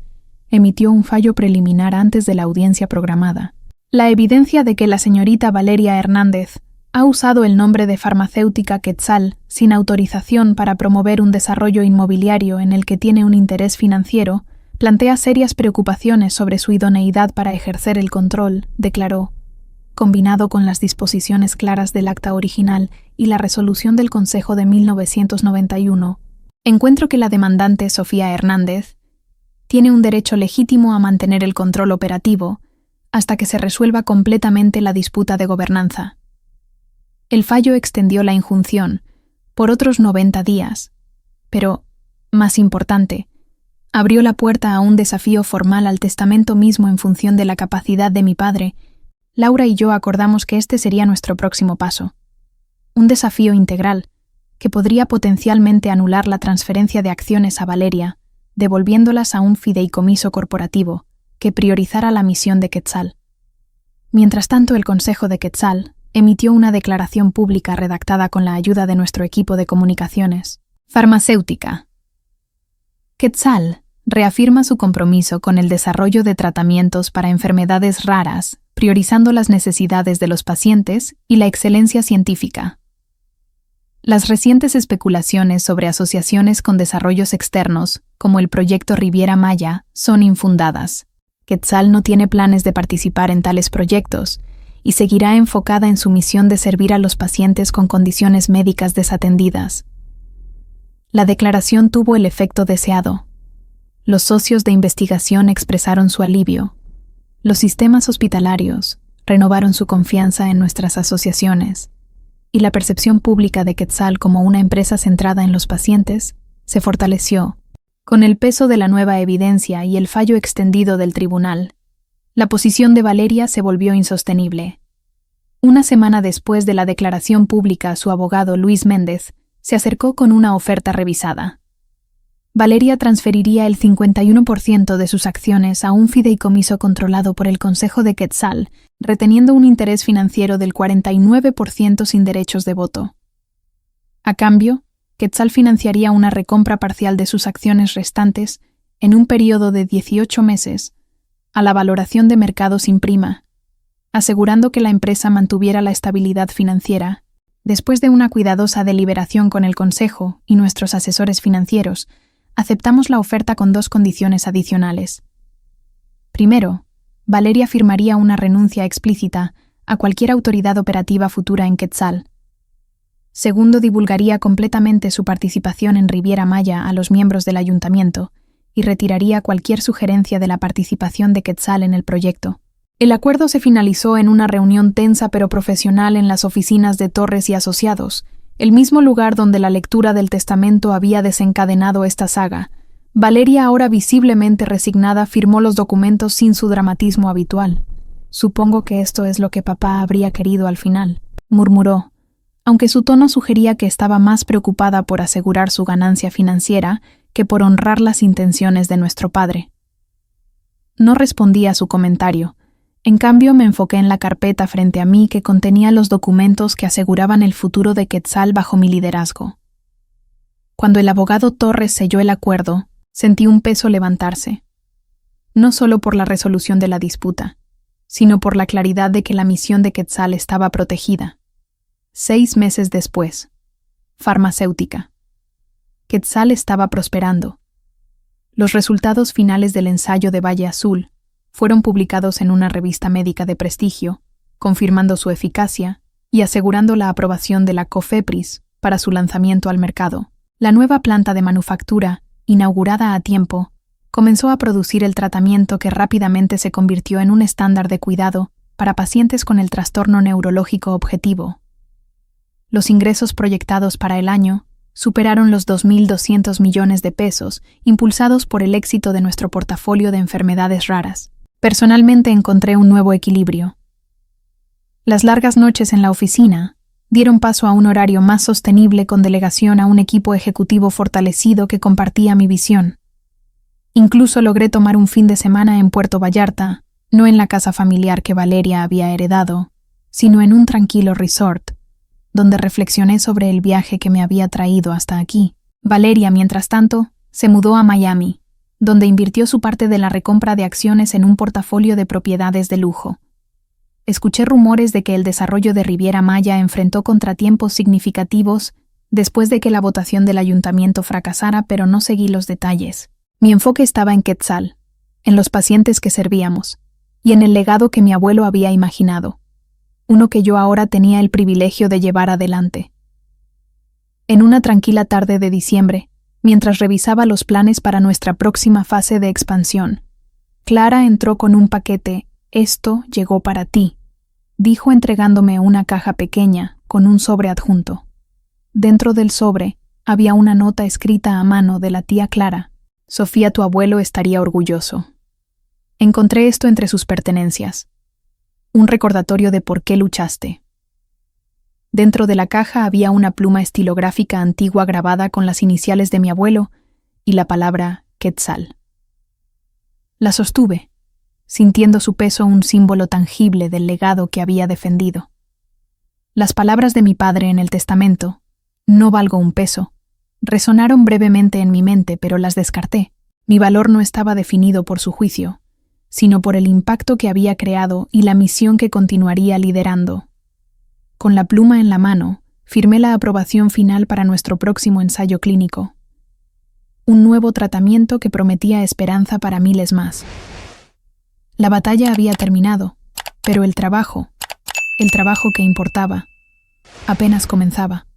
emitió un fallo preliminar antes de la audiencia programada. La evidencia de que la señorita Valeria Hernández ha usado el nombre de farmacéutica Quetzal sin autorización para promover un desarrollo inmobiliario en el que tiene un interés financiero plantea serias preocupaciones sobre su idoneidad para ejercer el control, declaró. Combinado con las disposiciones claras del acta original y la resolución del Consejo de 1991, encuentro que la demandante Sofía Hernández tiene un derecho legítimo a mantener el control operativo hasta que se resuelva completamente la disputa de gobernanza. El fallo extendió la injunción por otros 90 días, pero, más importante, abrió la puerta a un desafío formal al testamento mismo en función de la capacidad de mi padre. Laura y yo acordamos que este sería nuestro próximo paso. Un desafío integral, que podría potencialmente anular la transferencia de acciones a Valeria, devolviéndolas a un fideicomiso corporativo que priorizara la misión de Quetzal. Mientras tanto, el Consejo de Quetzal emitió una declaración pública redactada con la ayuda de nuestro equipo de comunicaciones. Farmacéutica. Quetzal reafirma su compromiso con el desarrollo de tratamientos para enfermedades raras, priorizando las necesidades de los pacientes y la excelencia científica. Las recientes especulaciones sobre asociaciones con desarrollos externos, como el proyecto Riviera Maya, son infundadas. Quetzal no tiene planes de participar en tales proyectos y seguirá enfocada en su misión de servir a los pacientes con condiciones médicas desatendidas. La declaración tuvo el efecto deseado. Los socios de investigación expresaron su alivio. Los sistemas hospitalarios renovaron su confianza en nuestras asociaciones, y la percepción pública de Quetzal como una empresa centrada en los pacientes se fortaleció. Con el peso de la nueva evidencia y el fallo extendido del tribunal, la posición de Valeria se volvió insostenible. Una semana después de la declaración pública, su abogado Luis Méndez se acercó con una oferta revisada. Valeria transferiría el 51% de sus acciones a un fideicomiso controlado por el Consejo de Quetzal, reteniendo un interés financiero del 49% sin derechos de voto. A cambio, Quetzal financiaría una recompra parcial de sus acciones restantes en un periodo de 18 meses, a la valoración de mercado sin prima, asegurando que la empresa mantuviera la estabilidad financiera. Después de una cuidadosa deliberación con el Consejo y nuestros asesores financieros, aceptamos la oferta con 2 condiciones adicionales. Primero, Valeria firmaría una renuncia explícita a cualquier autoridad operativa futura en Quetzal. Segundo, divulgaría completamente su participación en Riviera Maya a los miembros del ayuntamiento y retiraría cualquier sugerencia de la participación de Quetzal en el proyecto. El acuerdo se finalizó en una reunión tensa pero profesional en las oficinas de Torres y Asociados, el mismo lugar donde la lectura del testamento había desencadenado esta saga. Valeria, ahora visiblemente resignada, firmó los documentos sin su dramatismo habitual. «Supongo que esto es lo que papá habría querido al final», murmuró, aunque su tono sugería que estaba más preocupada por asegurar su ganancia financiera que por honrar las intenciones de nuestro padre. No respondí a su comentario. En cambio, me enfoqué en la carpeta frente a mí que contenía los documentos que aseguraban el futuro de Quetzal bajo mi liderazgo. Cuando el abogado Torres selló el acuerdo, sentí un peso levantarse. No solo por la resolución de la disputa, sino por la claridad de que la misión de Quetzal estaba protegida. 6 meses después, farmacéutica. Quetzal estaba prosperando. Los resultados finales del ensayo de Valle Azul fueron publicados en una revista médica de prestigio, confirmando su eficacia y asegurando la aprobación de la COFEPRIS para su lanzamiento al mercado. La nueva planta de manufactura, inaugurada a tiempo, comenzó a producir el tratamiento que rápidamente se convirtió en un estándar de cuidado para pacientes con el trastorno neurológico objetivo. Los ingresos proyectados para el año superaron los 2.200 millones de pesos, impulsados por el éxito de nuestro portafolio de enfermedades raras. Personalmente encontré un nuevo equilibrio. Las largas noches en la oficina dieron paso a un horario más sostenible con delegación a un equipo ejecutivo fortalecido que compartía mi visión. Incluso logré tomar un fin de semana en Puerto Vallarta, no en la casa familiar que Valeria había heredado, sino en un tranquilo resort, donde reflexioné sobre el viaje que me había traído hasta aquí. Valeria, mientras tanto, se mudó a Miami, donde invirtió su parte de la recompra de acciones en un portafolio de propiedades de lujo. Escuché rumores de que el desarrollo de Riviera Maya enfrentó contratiempos significativos después de que la votación del ayuntamiento fracasara, pero no seguí los detalles. Mi enfoque estaba en Quetzal, en los pacientes que servíamos, y en el legado que mi abuelo había imaginado, uno que yo ahora tenía el privilegio de llevar adelante. En una tranquila tarde de diciembre, mientras revisaba los planes para nuestra próxima fase de expansión, Clara entró con un paquete. «Esto llegó para ti», dijo entregándome una caja pequeña con un sobre adjunto. Dentro del sobre había una nota escrita a mano de la tía Clara. «Sofía, tu abuelo estaría orgulloso». Encontré esto entre sus pertenencias. Un recordatorio de por qué luchaste. Dentro de la caja había una pluma estilográfica antigua grabada con las iniciales de mi abuelo y la palabra Quetzal. La sostuve, sintiendo su peso un símbolo tangible del legado que había defendido. Las palabras de mi padre en el testamento, «no valgo un peso», resonaron brevemente en mi mente, pero las descarté. Mi valor no estaba definido por su juicio, sino por el impacto que había creado y la misión que continuaría liderando. Con la pluma en la mano, firmé la aprobación final para nuestro próximo ensayo clínico. Un nuevo tratamiento que prometía esperanza para miles más. La batalla había terminado, pero el trabajo que importaba, apenas comenzaba.